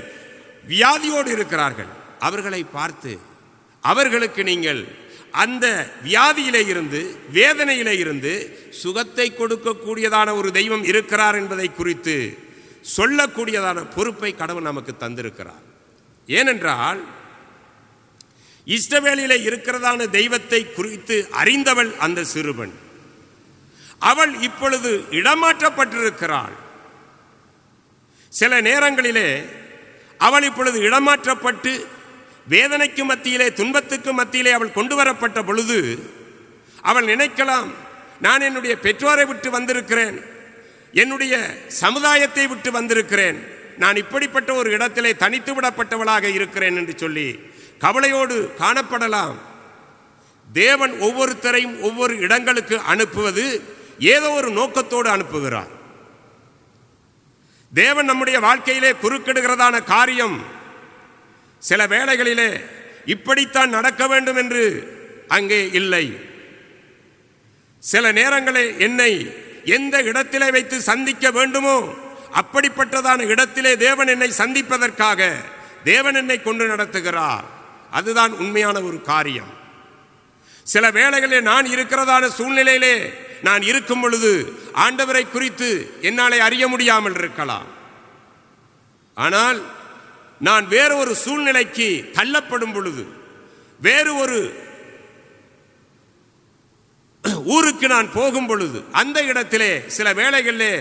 வியாதியோடு இருக்கிறார்கள். அவர்களை பார்த்து அவர்களுக்கு நீங்கள் அந்த வியாதியிலே இருந்து, வேதனையிலே இருந்து சுகத்தை கொடுக்கக்கூடியதான ஒரு தெய்வம் இருக்கிறார் என்பதை குறித்து சொல்லக்கூடியதான பொறுப்பை கடவுள் நமக்கு தந்திருக்கிறார். ஏனென்றால் இஸ்ரவேலிலே இருக்கிறதான தெய்வத்தை குறித்து அறிந்தவள் அந்த சிறுவன். அவள் இப்பொழுது இடமாற்றப்பட்டிருக்கிறாள். சில நேரங்களிலே அவள் இப்பொழுது இடமாற்றப்பட்டு வேதனைக்கு மத்தியிலே, துன்பத்துக்கு மத்தியிலே அவள் கொண்டு வரப்பட்ட பொழுது அவள் நினைக்கலாம், நான் என்னுடைய பெற்றோரை விட்டு வந்திருக்கிறேன், என்னுடைய சமுதாயத்தை விட்டு வந்திருக்கிறேன், நான் இப்படிப்பட்ட ஒரு இடத்திலே தனித்து விடப்பட்டவளாக இருக்கிறேன் என்று சொல்லி கவலையோடு காணப்படலாம். தேவன் ஒவ்வொருத்தரையும் ஒவ்வொரு இடங்களுக்கு அனுப்புவது ஏதோ ஒரு நோக்கத்தோடு அனுப்புகிறார். தேவன் நம்முடைய வாழ்க்கையிலே குறுக்கிடுகிறதான காரியம் சில வேளைகளிலே இப்படித்தான் நடக்க வேண்டும் என்று அங்கே இல்லை. சில நேரங்களில் என்னை எந்த இடத்திலே வைத்து சந்திக்க வேண்டுமோ அப்படிப்பட்டதான இடத்திலே தேவன் என்னை சந்திப்பதற்காக தேவன் என்னை கொண்டு நடத்துகிறார். அதுதான் உண்மையான ஒரு காரியம். சில வேளைகளில் நான் இருக்கிறதான சூழ்நிலையிலே நான் இருக்கும் பொழுது ஆண்டவரை குறித்து என்னாலே அறிய முடியாமல் இருக்கலாம். ஆனால் நான் வேறு ஒரு சூழ்நிலைக்கு தள்ளப்படும் பொழுது, வேறு ஒரு ஊருக்கு நான் போகும் பொழுது, அந்த இடத்திலே சில வேளைகளிலே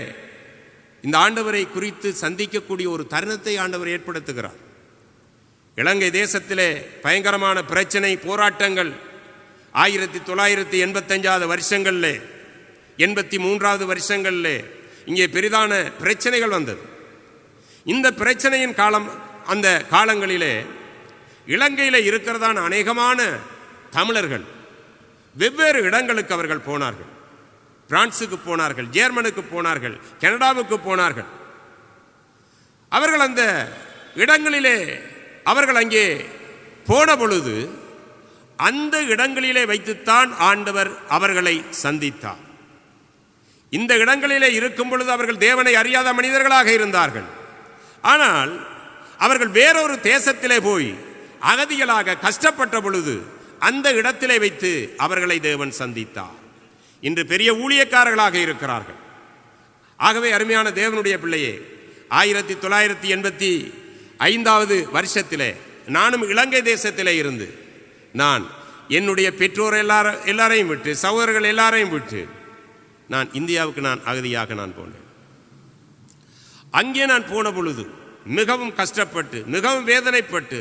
இந்த ஆண்டவரை குறித்து சந்திக்கக்கூடிய ஒரு தருணத்தை ஆண்டவர் ஏற்படுத்துகிறார். இலங்கை தேசத்திலே பயங்கரமான பிரச்சனை, போராட்டங்கள் 1985 வருஷங்களிலே, 83 வருஷங்களிலே இங்கே பெரிதான பிரச்சனைகள் வந்தது. இந்த பிரச்சனையின் அந்த காலங்களிலே இலங்கையில் இருக்கிறதான அநேகமான தமிழர்கள் வெவ்வேறு இடங்களுக்கு அவர்கள் போனார்கள். பிரான்சுக்கு போனார்கள், ஜெர்மனுக்கு போனார்கள், கனடாவுக்கு போனார்கள். அவர்கள் அந்த இடங்களிலே அவர்கள் அங்கே போன பொழுது அந்த இடங்களிலே வைத்துத்தான் ஆண்டவர் அவர்களை சந்தித்தார். இந்த இடங்களிலே இருக்கும் பொழுது அவர்கள் தேவனை அறியாத மனிதர்களாக இருந்தார்கள். ஆனால் அவர்கள் வேறொரு தேசத்திலே போய் அகதிகளாக கஷ்டப்பட்ட பொழுது அந்த இடத்திலே வைத்து அவர்களை தேவன் சந்தித்தார். இன்று பெரிய ஊழியக்காரர்களாக இருக்கிறார்கள். ஆகவே அருமையான தேவனுடைய பிள்ளையே, 1985 வருஷத்திலே நானும் இலங்கை தேசத்திலே இருந்து நான் என்னுடைய பெற்றோர் எல்லாரையும் விட்டு, சகோதரர்கள் எல்லாரையும் விட்டு நான் இந்தியாவுக்கு அகதியாக போனேன். அங்கே நான் போன பொழுது மிகவும் கஷ்டப்பட்டு, மிகவும் வேதனைப்பட்டு,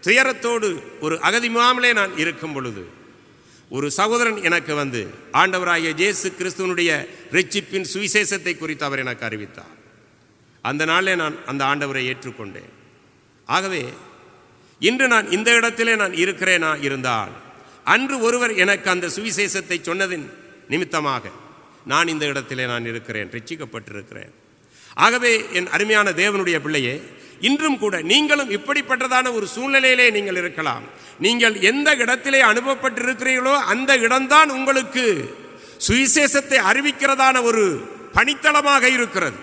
துயரத்தோடு ஒரு அகதி முகாமிலே நான் இருக்கும் பொழுது ஒரு சகோதரன் எனக்கு வந்து ஆண்டவராகிய இயேசு கிறிஸ்துவனுடைய இரட்சிப்பின் சுவிசேஷத்தை குறித்து அவர் எனக்கு அறிவித்தார். அந்த நாளிலே நான் அந்த ஆண்டவரை ஏற்றுக்கொண்டேன். ஆகவே இன்று நான் இந்த இடத்திலே நான் இருக்கிறேனா இருந்தால், அன்று ஒருவர் எனக்கு அந்த சுவிசேஷத்தை சொன்னதின் நிமித்தமாக நான் இந்த இடத்திலே நான் இருக்கிறேன், ரட்சிக்கப்பட்டிருக்கிறேன். ஆகவே என் அருமையான தேவனுடைய பிள்ளையே, இன்றும் கூட நீங்களும் இப்படிப்பட்டதான ஒரு சூழ்நிலையிலே நீங்கள் இருக்கலாம். நீங்கள் எந்த இடத்திலே அனுப்பப்பட்டிருக்கிறீர்களோ அந்த இடம்தான் உங்களுக்கு சுவிசேஷத்தை அறிவிக்கிறதான ஒரு பணித்தளமாக இருக்கிறது.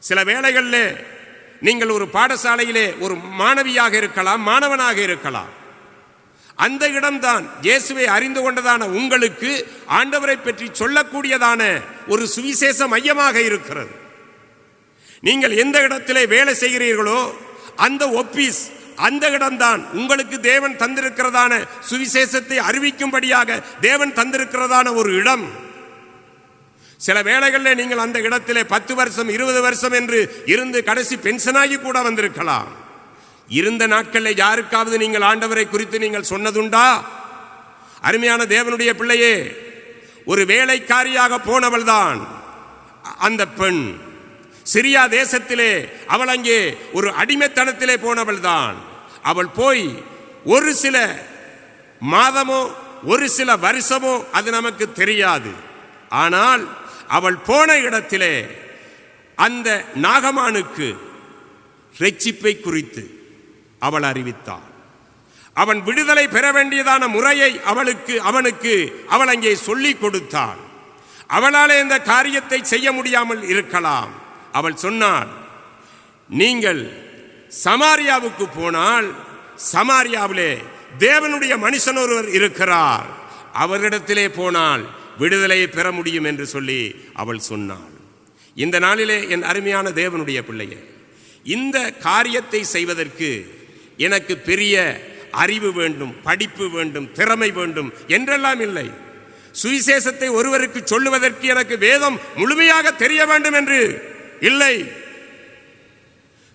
சில வேளைகளில் நீங்கள் ஒரு பாடசாலையிலே ஒரு மாணவியாக இருக்கலாம், மாணவனாக இருக்கலாம். அந்த இடம்தான் இயேசுவை அறிந்து கொண்டதான உங்களுக்கு ஆண்டவரை பற்றி சொல்லக்கூடியதான ஒரு சுவிசேஷ மையமாக இருக்கிறது. நீங்கள் எந்த இடத்திலே வேலை செய்கிறீர்களோ அந்த ஆபீஸ், அந்த இடம்தான் உங்களுக்கு தேவன் தந்திருக்கிறதான சுவிசேஷத்தை அறிவிக்கும்படியாக தேவன் தந்திருக்கிறதான ஒரு இடம். சில வேளைகளில் நீங்கள் அந்த இடத்திலே 10 வருஷம் 20 வருஷம் என்று இருந்து கடைசி பென்ஷனாகி கூட வந்திருக்கலாம். இருந்த நாட்களில் யாருக்காவது நீங்கள் ஆண்டவரை குறித்து நீங்கள் சொன்னதுண்டா? அருமையான தேவனுடைய பிள்ளையே, ஒரு வேலைக்காரியாக போனவள் தான் அந்த பெண். சிரியா தேசத்திலே அவள் அங்கே ஒரு அடிமைத்தனத்திலே போனவள் தான். அவள் போய் ஒரு சில மாதமோ ஒரு சில வருஷமோ அது நமக்கு தெரியாது. ஆனால் அவள் போன இடத்திலே அந்த நாகமானுக்கு இரட்சிப்பை குறித்து அவள் அறிவித்தாள். அவன் விடுதலை பெற வேண்டியதான முறையை அவனுக்கு அவள் அங்கே சொல்லிக் கொடுத்தாள். அவளாலே இந்த காரியத்தை செய்ய முடியாமல் இருக்கலாம். அவள் சொன்னாள், நீங்கள் சமாரியாவுக்கு போனால் சமாரியாவிலே தேவனுடைய மனுஷன் ஒருவர் இருக்கிறார், அவரிடத்திலே போனால் விடுதலையை பெற முடியும் என்று சொல்லி அவள் சொன்னாள். இந்த நாளிலே என் அருமையான தேவனுடைய பிள்ளையே, இந்த காரியத்தை செய்வதற்கு எனக்கு பெரிய அறிவு வேண்டும், படிப்பு வேண்டும், திறமை வேண்டும் என்றெல்லாம் இல்லை. சுவிசேஷத்தை ஒருவருக்கு சொல்லுவதற்கு எனக்கு வேதம் முழுமையாக தெரிய வேண்டும் என்று இல்லை.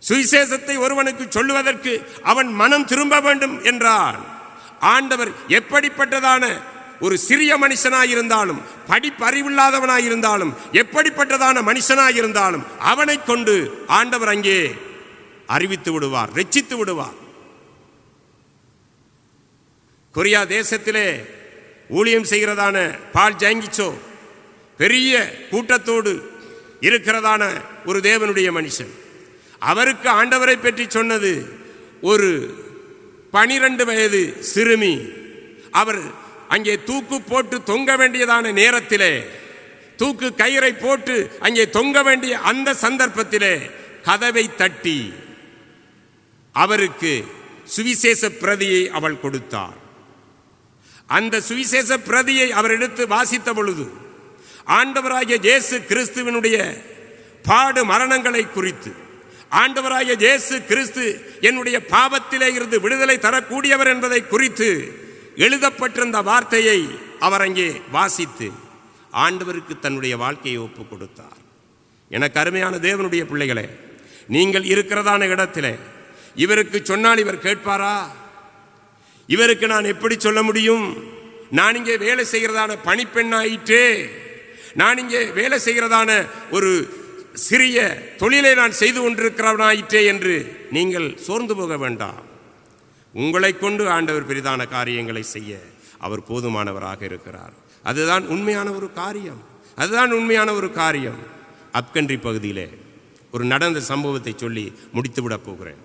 சுவிசேஷத்தை ஒருவனுக்கு சொல்லுவதற்கு அவன் மனம் திரும்ப வேண்டும் என்றால் ஆண்டவர் எப்படிப்பட்டதான ஒரு சிறிய மனுஷனாயிருந்தாலும், படிப்பறிவில்லாதவனாயிருந்தாலும், எப்படிப்பட்டதான மனுஷனாயிருந்தாலும் அவனை கொண்டு ஆண்டவர் அங்கே அறிவித்து விடுவார், ரட்சித்து விடுவார். கொரியா தேசத்திலே ஊழியம் செய்கிறதான பால் ஜாங்கிச்சோ பெரிய கூட்டத்தோடு இருக்கிறதான ஒரு தேவனுடைய மனுஷன். அவருக்கு ஆண்டவரை பற்றி சொன்னது ஒரு 12 வயது சிறுமி. அவர் அங்கே தூக்கு போட்டு தொங்க வேண்டியதான நேரத்திலே, தூக்கு கயிறை போட்டு அங்கே தொங்க வேண்டிய அந்த சந்தர்ப்பத்திலே கதவை தட்டி அவருக்கு சுவிசேஷ பிரதியை அவள் கொடுத்தார். அந்த சுவிசேஷ பிரதியை அவர் எடுத்து வாசித்த பொழுது ஆண்டவராகிய இயேசு கிறிஸ்துவினுடைய பாடு மரணங்களை குறித்து, ஆண்டவராகிய இயேசு கிறிஸ்து என்னுடைய பாவத்திலே இருந்து விடுதலை தரக்கூடியவர் என்பதை குறித்து எழுதப்பட்டிருந்த வார்த்தையை அவர் அங்கே வாசித்து ஆண்டவருக்கு தன்னுடைய வாழ்க்கையை ஒப்பு கொடுத்தார். எனக்கு அருமையான தேவனுடைய பிள்ளைகளே, நீங்கள் இருக்கிறதான இடத்திலே இவருக்கு சொன்னால் இவர் கேட்பாரா? இவருக்கு நான் எப்படி சொல்ல முடியும்? நான் இங்கே வேலை செய்கிறதான பணிப்பெண்ணாயிற்றே, நான் இங்கே வேலை செய்கிறதான ஒரு சிறிய தொழிலை நான் செய்து கொண்டிருக்கிறவனாயிற்றே என்று நீங்கள் சோர்ந்து போக வேண்டாம். உங்களை கொண்டு ஆண்டவர் பெரிதான காரியங்களை செய்ய அவர் போதுமானவராக இருக்கிறார். அதுதான் உண்மையான ஒரு காரியம், அதுதான் உண்மையான ஒரு காரியம். அப்கண்ட்ரி பகுதியிலே ஒரு நடந்த சம்பவத்தை சொல்லி முடித்து விட போகிறேன்.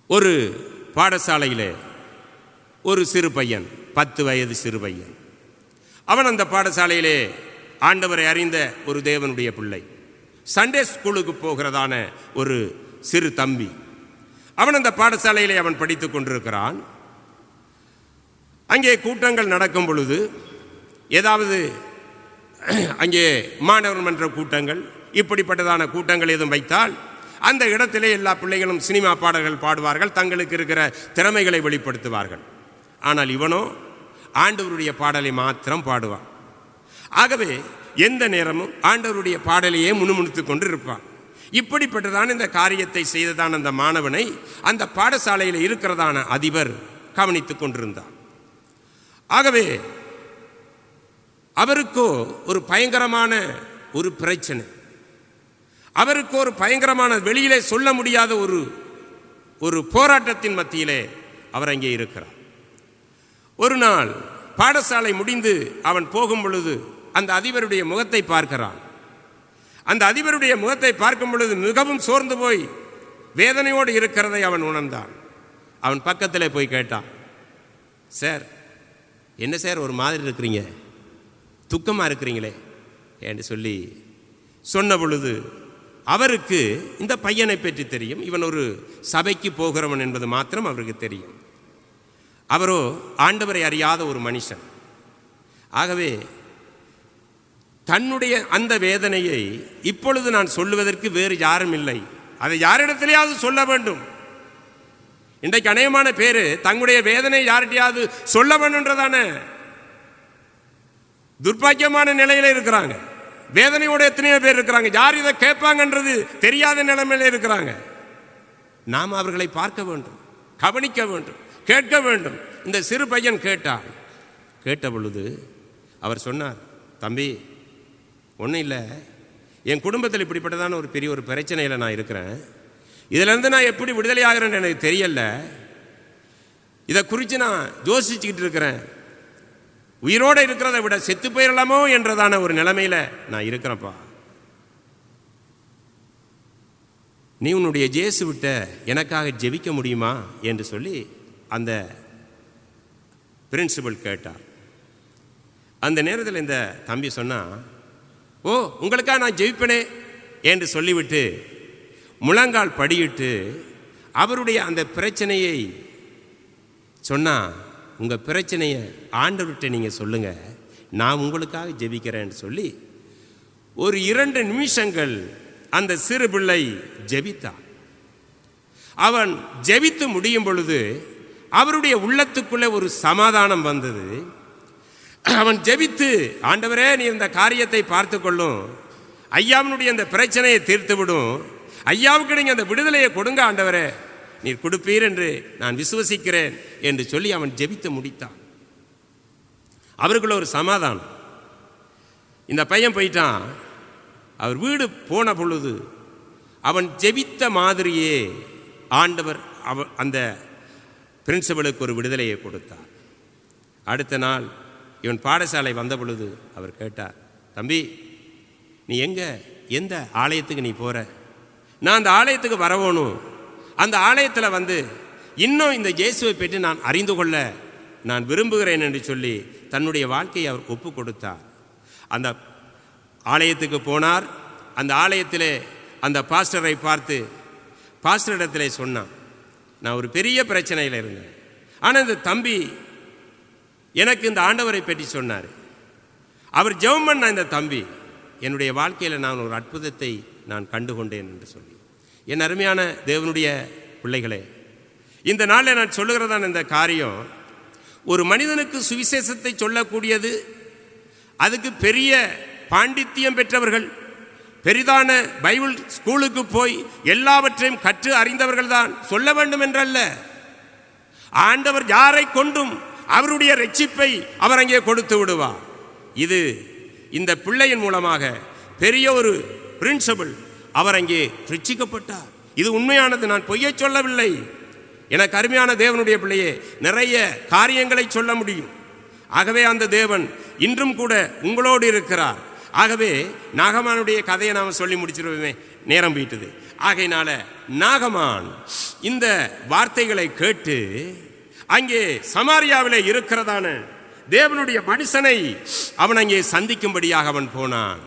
ஒரு பாடசாலையிலே ஒரு சிறு பையன், 10 வயது சிறு பையன். அவன் அந்த பாடசாலையிலே ஆண்டவரை அறிந்த ஒரு தேவனுடைய பிள்ளை, சண்டே ஸ்கூலுக்கு போகிறதான ஒரு சிறு தம்பி. அவன் அந்த பாடசாலையிலே அவன் படித்து கொண்டிருக்கிறான். அங்கே கூட்டங்கள் நடக்கும் பொழுது, ஏதாவது அங்கே மாணவர் மன்ற கூட்டங்கள், இப்படிப்பட்டதான கூட்டங்கள் எதுவும் வைத்தால் அந்த இடத்திலே எல்லா பிள்ளைகளும் சினிமா பாடல்கள் பாடுவார்கள், தங்களுக்கு இருக்கிற திறமைகளை வெளிப்படுத்துவார்கள். ஆனால் இவனோ ஆண்டவருடைய பாடலை மாத்திரம் பாடுவான். ஆகவே எந்த நேரமும் ஆண்டவருடைய பாடலையே முணுமுணுத்து கொண்டு இருப்பான். இப்படிப்பட்டதான இந்த காரியத்தை செய்ததான அந்த மாணவனை அந்த பாடசாலையில் இருக்கிறதான அதிபர் கவனித்துக் கொண்டிருந்தார். ஆகவே அவருக்கோ ஒரு பயங்கரமான ஒரு பிரச்சனை, அவருக்கு ஒரு பயங்கரமான வெளியிலே சொல்ல முடியாத ஒரு போராட்டத்தின் மத்தியிலே அவர் அங்கே இருக்கிறார். ஒரு நாள் பாடசாலை முடிந்து அவன் போகும் பொழுது அந்த அதிபருடைய முகத்தை பார்க்கிறான். அந்த அதிபருடைய முகத்தை பார்க்கும் பொழுது மிகவும் சோர்ந்து போய் வேதனையோடு இருக்கிறதை அவன் உணர்ந்தான். அவன் பக்கத்தில் போய் கேட்டான், சார் என்ன சார் ஒரு மாதிரி இருக்கிறீங்க, துக்கமாக இருக்கிறீங்களே என்று சொல்லி சொன்ன பொழுது அவருக்கு இந்த பையனை பற்றி தெரியும். இவன் ஒரு சபைக்கு போகிறவன் என்பது மாத்திரம் அவருக்கு தெரியும். அவரோ ஆண்டவரை அறியாத ஒரு மனுஷன். ஆகவே தன்னுடைய அந்த வேதனையை இப்பொழுது நான் சொல்லுவதற்கு வேறு யாரும் இல்லை, அதை யாரிடத்திலேயாவது சொல்ல வேண்டும். இன்றைக்கு அநேகமான பேர் தங்களுடைய வேதனை யார்கிட்டையாவது சொல்ல வேண்டும்ன்றதான துர்பாக்கியமான நிலையில இருக்கிறாங்க. வேதனையோட எத்தனையோ பேர் இருக்கிறாங்க, யார் இதை கேட்பாங்கன்றது தெரியாத நிலைமையில இருக்கிறாங்க. நாம் அவர்களை பார்க்க வேண்டும், கவனிக்க வேண்டும், கேட்க வேண்டும். இந்த சிறு பையன் கேட்டான். கேட்ட பொழுது அவர் சொன்னார், தம்பி ஒன்றும் இல்லை, என் குடும்பத்தில் இப்படிப்பட்டதான ஒரு பெரிய ஒரு பிரச்சனையில் நான் இருக்கிறேன். இதிலேருந்து நான் எப்படி விடுதலை ஆகிறேன்னு எனக்கு தெரியல. இதை குறித்து நான் யோசிச்சுக்கிட்டு இருக்கிறேன். உயிரோடு இருக்கிறத விட செத்து போயிடலாமோ என்றதான ஒரு நிலைமையில் நான் இருக்கிறேன்ப்பா. நீ உன்னுடைய ஜேசு விட்ட எனக்காக ஜெபிக்க முடியுமா என்று சொல்லி அந்த பிரின்சிபல் கேட்டார். அந்த நேரத்தில் இந்த தம்பி சொன்னா, ஓ உங்களுக்காக நான் ஜெபிப்பனே என்று சொல்லிவிட்டு முழங்கால் படியிட்டு அவருடைய அந்த பிரச்சனையை சொன்னால், உங்கள் பிரச்சனையை ஆண்டவர்கிட்ட நீங்கள் சொல்லுங்கள், நான் உங்களுக்காக ஜெபிக்கிறேன்னு சொல்லி ஒரு 2 நிமிஷங்கள் அந்த சிறு பிள்ளை ஜெபித்தான். அவன் ஜெபித்து முடியும் பொழுது அவருடைய உள்ளத்துக்குள்ளே ஒரு சமாதானம் வந்தது. அவன் ஜெபித்து, ஆண்டவரே நீ இந்த காரியத்தை பார்த்து கொள்ளும், ஐயாவினுடைய அந்த பிரச்சனையை தீர்த்து விடும், ஐயாவுக்கு நீங்கள் அந்த விடுதலையை கொடுங்க ஆண்டவரே, நீர் கொடுப்பீர் என்று நான் விசுவசிக்கிறேன் என்று சொல்லி அவன் ஜெபித்து முடித்தான். அவருக்குள்ள ஒரு சமாதானம். இந்த பையன் போயிட்டான். அவர் வீடு போன பொழுது அவன் ஜெபித்த மாதிரியே ஆண்டவர் அந்த பிரின்சிபலுக்கு ஒரு விடுதலையை கொடுத்தார். அடுத்த நாள் இவன் பாடசாலை வந்த பொழுது அவர் கேட்டார், தம்பி நீ எந்த ஆலயத்துக்கு நீ போகிற? நான் அந்த ஆலயத்துக்கு வரவோணும், அந்த ஆலயத்தில் வந்து இன்னும் இந்த இயேசுவை பற்றி நான் அறிந்து கொள்ள நான் விரும்புகிறேன் என்று சொல்லி தன்னுடைய வாழ்க்கையை அவர் ஒப்பு கொடுத்தார். அந்த ஆலயத்துக்கு போனார். அந்த ஆலயத்திலே அந்த பாஸ்டரை பார்த்து பாஸ்டரிடத்திலே சொன்னான், நான் ஒரு பெரிய பிரச்சனையில் இருந்தேன், ஆனால் இந்த தம்பி எனக்கு இந்த ஆண்டவரை பற்றி சொன்னார், அவர் ஜெபம் பண்ண இந்த தம்பி என்னுடைய வாழ்க்கையில் நான் ஒரு அற்புதத்தை நான் கண்டுகொண்டேன் என்று சொல்லி. என் அருமையான தேவனுடைய பிள்ளைகளே, இந்த நாளில் நான் சொல்லுகிறதான இந்த காரியம், ஒரு மனிதனுக்கு சுவிசேஷத்தை சொல்லக்கூடியது அதுக்கு பெரிய பாண்டித்தியம் பெற்றவர்கள், பெரிதான பைபிள் ஸ்கூலுக்கு போய் எல்லாவற்றையும் கற்று அறிந்தவர்கள் தான் சொல்ல வேண்டும் என்றல்ல. ஆண்டவர் யாரை கொண்டும் அவருடைய ரட்சிப்பை அவர் அங்கே கொடுத்து விடுவார். இது இந்த பிள்ளையின் மூலமாக பெரிய ஒரு பிரின்சிபல், அவர் அங்கே ரட்சிக்கப்பட்டார். இது உண்மையானது, நான் பொய்யை சொல்லவில்லை. எனக்கு அருமையான தேவனுடைய பிள்ளையே, நிறைய காரியங்களை சொல்ல முடியும். ஆகவே அந்த தேவன் இன்றும் கூட உங்களோடு இருக்கிறார். ஆகவே நாகமானுடைய கதையை நாம் சொல்லி முடிச்சிருவோமே, நேரம் போயிட்டது. ஆகையினால நாகமான் இந்த வார்த்தைகளை கேட்டு அங்கே சமாரியாவிலே இருக்கிறதான தேவனுடைய மனுஷனை அவன் அங்கே சந்திக்கும்படியாக அவன் போனான்.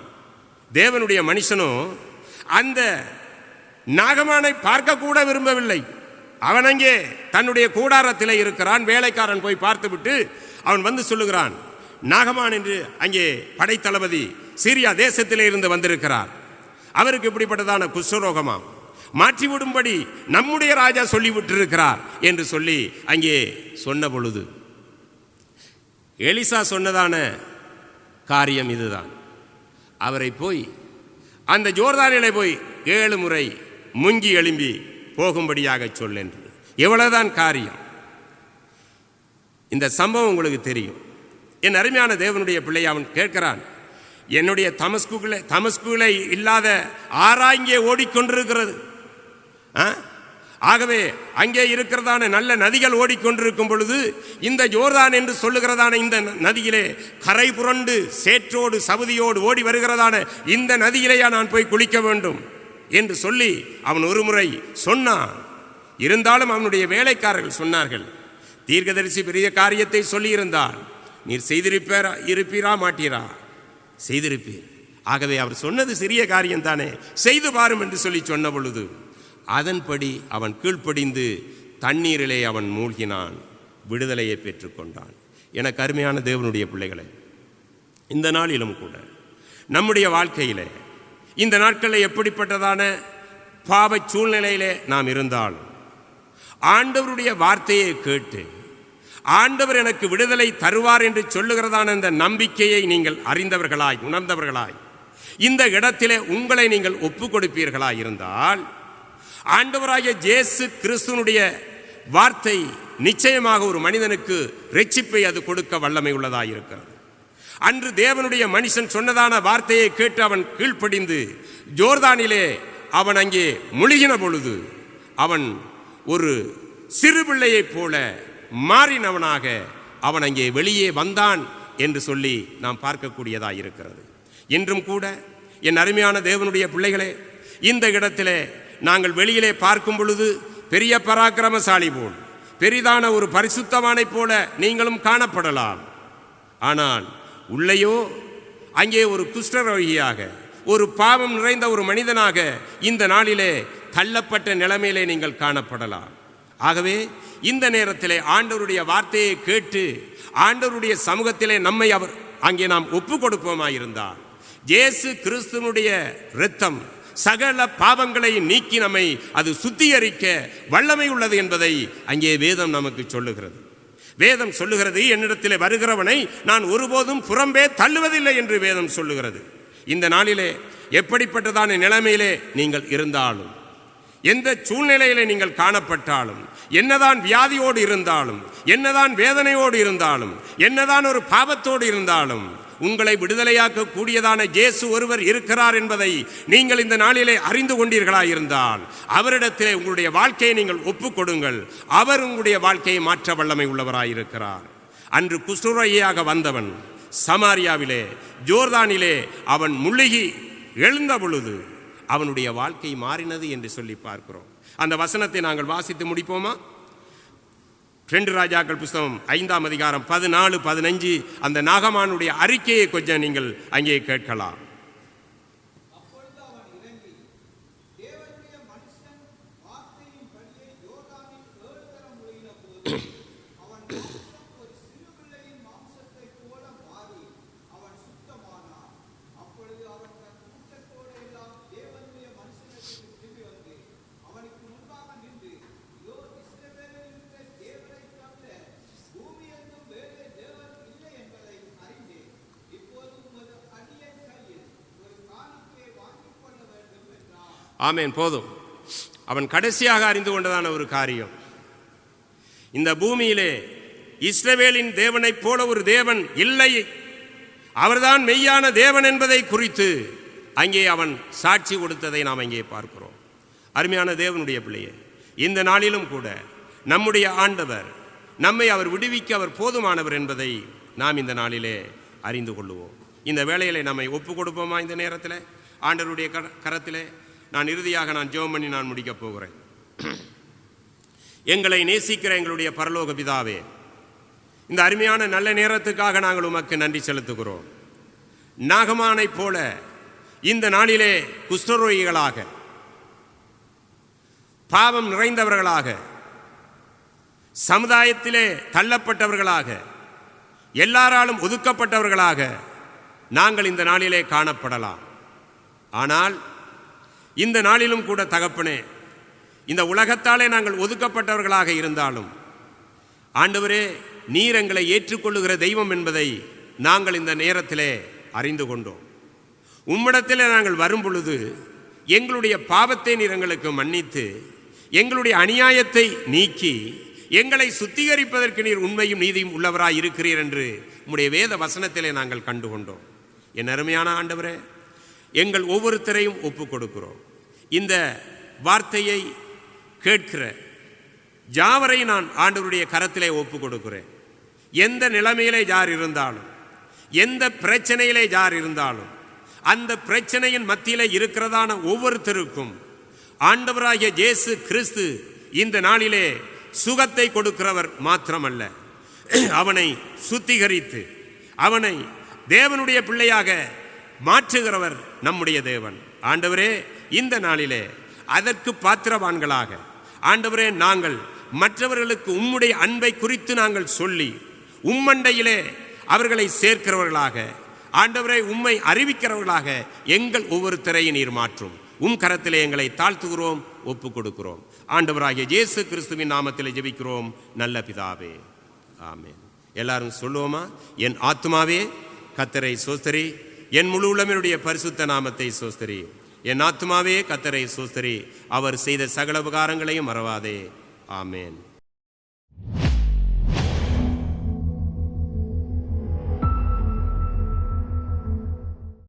தேவனுடைய மனுஷனும் அந்த நாகமானை பார்க்க கூட விரும்பவில்லை. அவன் அங்கே தன்னுடைய கூடாரத்தில் இருக்கிறான். வேலைக்காரன் போய் பார்த்துவிட்டு அவன் வந்து சொல்லுகிறான், நாகமான் என்று அங்கே படைத்தளபதி சீரியா தேசத்திலே இருந்து வந்திருக்கிறார், அவருக்கு இப்படிப்பட்டதான குஷ்டரோகமாம், மாற்றிவிடும்படி நம்முடைய ராஜா சொல்லிவிட்டிருக்கிறார் என்று சொல்லி அங்கே சொன்ன பொழுது எலிசா சொன்னதான காரியம் இதுதான். அவரை போய் அந்த ஜோர்தானிலே போய் 7 முறை முங்கி எழும்பி போகும்படியாக சொல்லென்று. எவ்வளவுதான் காரியம். இந்த சம்பவம் உங்களுக்கு தெரியும். என் அருமையான தேவனுடைய பிள்ளை அவன் கேட்கிறான், என்னுடைய தமஸ்குகளை இல்லாத ஆராய்ங்கே ஓடிக்கொண்டிருக்கிறது. ஆகவே அங்கே இருக்கிறதான நல்ல நதிகள் ஓடிக்கொண்டிருக்கும் பொழுது இந்த ஜோர்தான் என்று சொல்லுகிறதான இந்த நதியிலே கரை புரண்டு சேற்றோடு சவுதியோடு ஓடி வருகிறதான இந்த நதியிலேயா நான் போய் குளிக்க வேண்டும் என்று சொல்லி அவன் ஒரு முறை சொன்னான். இருந்தாலும் அவனுடைய வேலைக்காரர்கள் சொன்னார்கள், தீர்க்கதரிசி பெரிய காரியத்தை சொல்லியிருந்தால் நீர் இருப்பீரா மாட்டீரா? செய்திருப்பீர். ஆகவே அவர் சொன்னது சிறிய காரியம் தானே, செய்து பாரும் என்று சொல்லி சொன்ன பொழுது அதன்படி அவன் கீழ்ப்படிந்து தண்ணீரிலே அவன் மூழ்கினான், விடுதலையை பெற்றுக்கொண்டான். எனக்கு அருமையான தேவனுடைய பிள்ளைகளே, இந்த நாளிலும் கூட நம்முடைய வாழ்க்கையிலே இந்த நாட்களில் எப்படிப்பட்டதான பாவ சூழ்நிலையிலே நாம் இருந்தாலும் ஆண்டவருடைய வார்த்தையை கேட்டு ஆண்டவர் எனக்கு விடுதலை தருவார் என்று சொல்லுகிறதான இந்த நம்பிக்கையை நீங்கள் அறிந்தவர்களாய் உணர்ந்தவர்களாய் இந்த இடத்திலே உங்களை நீங்கள் ஒப்பு கொடுப்பீர்களாய் இருந்தால் ஆண்டவராகிய இயேசு கிறிஸ்துவினுடைய வார்த்தை நிச்சயமாக ஒரு மனிதனுக்கு இரட்சிப்பை அது கொடுக்க வல்லமை உள்ளதாக இருக்கிறது. அன்று தேவனுடைய மனுஷன் சொன்னதான வார்த்தையை கேட்டு அவன் கீழ்ப்படிந்து ஜோர்தானிலே அவன் அங்கே முழுகின பொழுது அவன் ஒரு சிறு பிள்ளையைப் போல மாறினவனாக அவன் அங்கே வெளியே வந்தான் என்று சொல்லி நாம் பார்க்கக்கூடியதாக இருக்கிறது. இன்றும் கூட என் அருமையான தேவனுடைய பிள்ளைகளே, இந்த இடத்திலே நாங்கள் வெளியிலே பார்க்கும் பொழுது பெரிய பராக்கிரமசாலி போல் பெரிதான ஒரு பரிசுத்தவானை போல நீங்களும் காணப்படலாம். ஆனால் உள்ளேயோ அங்கே ஒரு குஷ்டரோகியாக ஒரு பாவம் நிறைந்த ஒரு மனிதனாக இந்த நாளிலே தள்ளப்பட்ட நிலைமையிலே நீங்கள் காணப்படலாம். ஆகவே இந்த நேரத்திலே ஆண்டவருடைய வார்த்தையை கேட்டு ஆண்டவருடைய சமூகத்திலே நம்மை அங்கே நாம் ஒப்பு கொடுப்போமாயிருந்தால் இயேசு கிறிஸ்துவனுடைய இரத்தம் சகல பாவங்களை நீக்கி நம்மை அது சுத்திகரிக்க வல்லமை உள்ளது என்பதை அங்கே வேதம் நமக்கு சொல்லுகிறது. வேதம் சொல்லுகிறது, என்னிடத்திலே வருகிறவனை நான் ஒருபோதும் புறம்பே தள்ளுவதில்லை என்று வேதம் சொல்லுகிறது. இந்த நாளிலே எப்படிப்பட்டதான நிலைமையிலே நீங்கள் இருந்தாலும், எந்த சூழ்நிலையிலே நீங்கள் காணப்பட்டாலும், என்னதான் வியாதியோடு இருந்தாலும், என்னதான் வேதனையோடு இருந்தாலும், என்னதான் ஒரு பாவத்தோடு இருந்தாலும், உங்களை விடுதலையாக்க கூடியதான இயேசு ஒருவர் இருக்கிறார் என்பதை நீங்கள் இந்த நாளிலே அறிந்து கொண்டீர்களாயிருந்தால் அவரிடத்திலே உங்களுடைய வாழ்க்கையை நீங்கள் ஒப்புக் கொடுங்கள். அவர் உங்களுடைய வாழ்க்கையை மாற்ற வல்லமை உள்ளவராயிருக்கிறார். அன்று குஷ்டரோகியாக வந்தவன் சமாரியாவிலே ஜோர்தானிலே அவன் முழுகி எழுந்த பொழுது அவனுடைய வாழ்க்கை மாறினது என்று சொல்லி பார்க்கிறோம். அந்த வசனத்தை நாங்கள் வாசித்து முடிப்போமா? 2 ராஜாக்கள் புஸ்தகம் 5ஆம் அதிகாரம் 14, 15 அந்த நாகமானுடைய அறிக்கையை கொஞ்சம் நீங்கள் அங்கே கேட்கலாம். ஆமேன். போதும். அவன் கடைசியாக அறிந்து கொண்டதான ஒரு காரியம், இந்த பூமியிலே இஸ்ரவேலின் தேவனைப் போல ஒரு தேவன் இல்லை, அவர்தான் மெய்யான தேவன் என்பதை குறித்து அங்கே அவன் சாட்சி கொடுத்ததை நாம் அங்கே பார்க்கிறோம். அருமையான தேவனுடைய பிள்ளையே, இந்த நாளிலும் கூட நம்முடைய ஆண்டவர் நம்மை அவர் விடுவிக்க அவர் போதுமானவர் என்பதை நாம் இந்த நாளிலே அறிந்து கொள்ளுவோம். இந்த வேளையிலே நம்மை ஒப்பு கொடுப்போமா? இந்த நேரத்தில் ஆண்டவருடைய கரத்திலே நான் இறுதியாக ஜெபம் பண்ணி நான் முடிக்கப் போகிறேன். எங்களை நேசிக்கிற எங்களுடைய பரலோக பிதாவே, இந்த அருமையான நல்ல நேரத்துக்காக நாங்கள் உமக்கு நன்றி செலுத்துகிறோம். நாகமானைப் போல இந்த நாளிலே குஷ்டரோகிகளாக, பாவம் நிறைந்தவர்களாக, சமுதாயத்திலே தள்ளப்பட்டவர்களாக, எல்லாராலும் ஒதுக்கப்பட்டவர்களாக நாங்கள் இந்த நாளிலே காணப்படலாம். ஆனால் இந்த நாளிலும் கூட தகப்பனே, இந்த உலகத்தாலே நாங்கள் ஒதுக்கப்பட்டவர்களாக இருந்தாலும் ஆண்டவரே, நீர் எங்களை ஏற்றுக்கொள்ளுகிற தெய்வம் என்பதை நாங்கள் இந்த நேரத்திலே அறிந்து கொண்டோம். உம்மிடத்திலே நாங்கள் வரும் பொழுது எங்களுடைய பாவத்தை நீர் எங்களுக்கு மன்னித்து எங்களுடைய அநியாயத்தை நீக்கி எங்களை சுத்திகரிப்பதற்கு நீர் உண்மையும் நீதியும் உள்ளவராய் இருக்கிறீர் என்று உம்முடைய வேத வசனத்திலே நாங்கள் கண்டுகொண்டோம். என் அருமையான ஆண்டவரே, எங்கள் ஒவ்வொருத்தரையும் ஒப்பு கொடுக்கிறோம். இந்த வார்த்தையை கேட்கிற யாவரை நான் ஆண்டவருடைய கரத்திலே ஒப்பு கொடுக்கிறேன். எந்த நிலைமையிலே யார் இருந்தாலும், எந்த பிரச்சனையிலே யார் இருந்தாலும், அந்த பிரச்சனையின் மத்தியிலே இருக்கிறதான ஒவ்வொருத்தருக்கும் ஆண்டவராகிய இயேசு கிறிஸ்து இந்த நாளிலே சுகத்தை கொடுக்கிறவர் மாத்திரமல்ல, அவனை சுத்திகரித்து அவனை தேவனுடைய பிள்ளையாக மாற்றுகிறவர் நம்முடைய தேவன். ஆண்டவரே, இந்த நாளிலே அதற்கு பாத்திரவான்களாக ஆண்டவரே நாங்கள் மற்றவர்களுக்கு உம்முடைய அன்பை குறித்து நாங்கள் சொல்லி உம்மண்டையிலே அவர்களை சேர்க்கிறவர்களாக, ஆண்டவரே உம்மை அறிவிக்கிறவர்களாக எங்கள் ஒவ்வொருத்தரையும் நீர் மாற்றும். கரத்திலே எங்களை தாழ்த்துகிறோம், ஒப்பு கொடுக்கிறோம். ஆண்டவராகிய இயேசு கிறிஸ்துவின் நாமத்திலே ஜெபிக்கிறோம் நல்ல பிதாவே, ஆமென். எல்லாரும் சொல்லுவோமா? என் ஆத்துமாவே கர்த்தரை சோஸ்தரி, என் முழு உள்ளமையுடைய பரிசுத்த நாமத்தை சோஸ்தரி. என் ஆத்துமாவே கர்த்தரை சோஸ்தரி, அவர் செய்த சகல உபகாரங்களையும் மறவாதே. ஆமென்.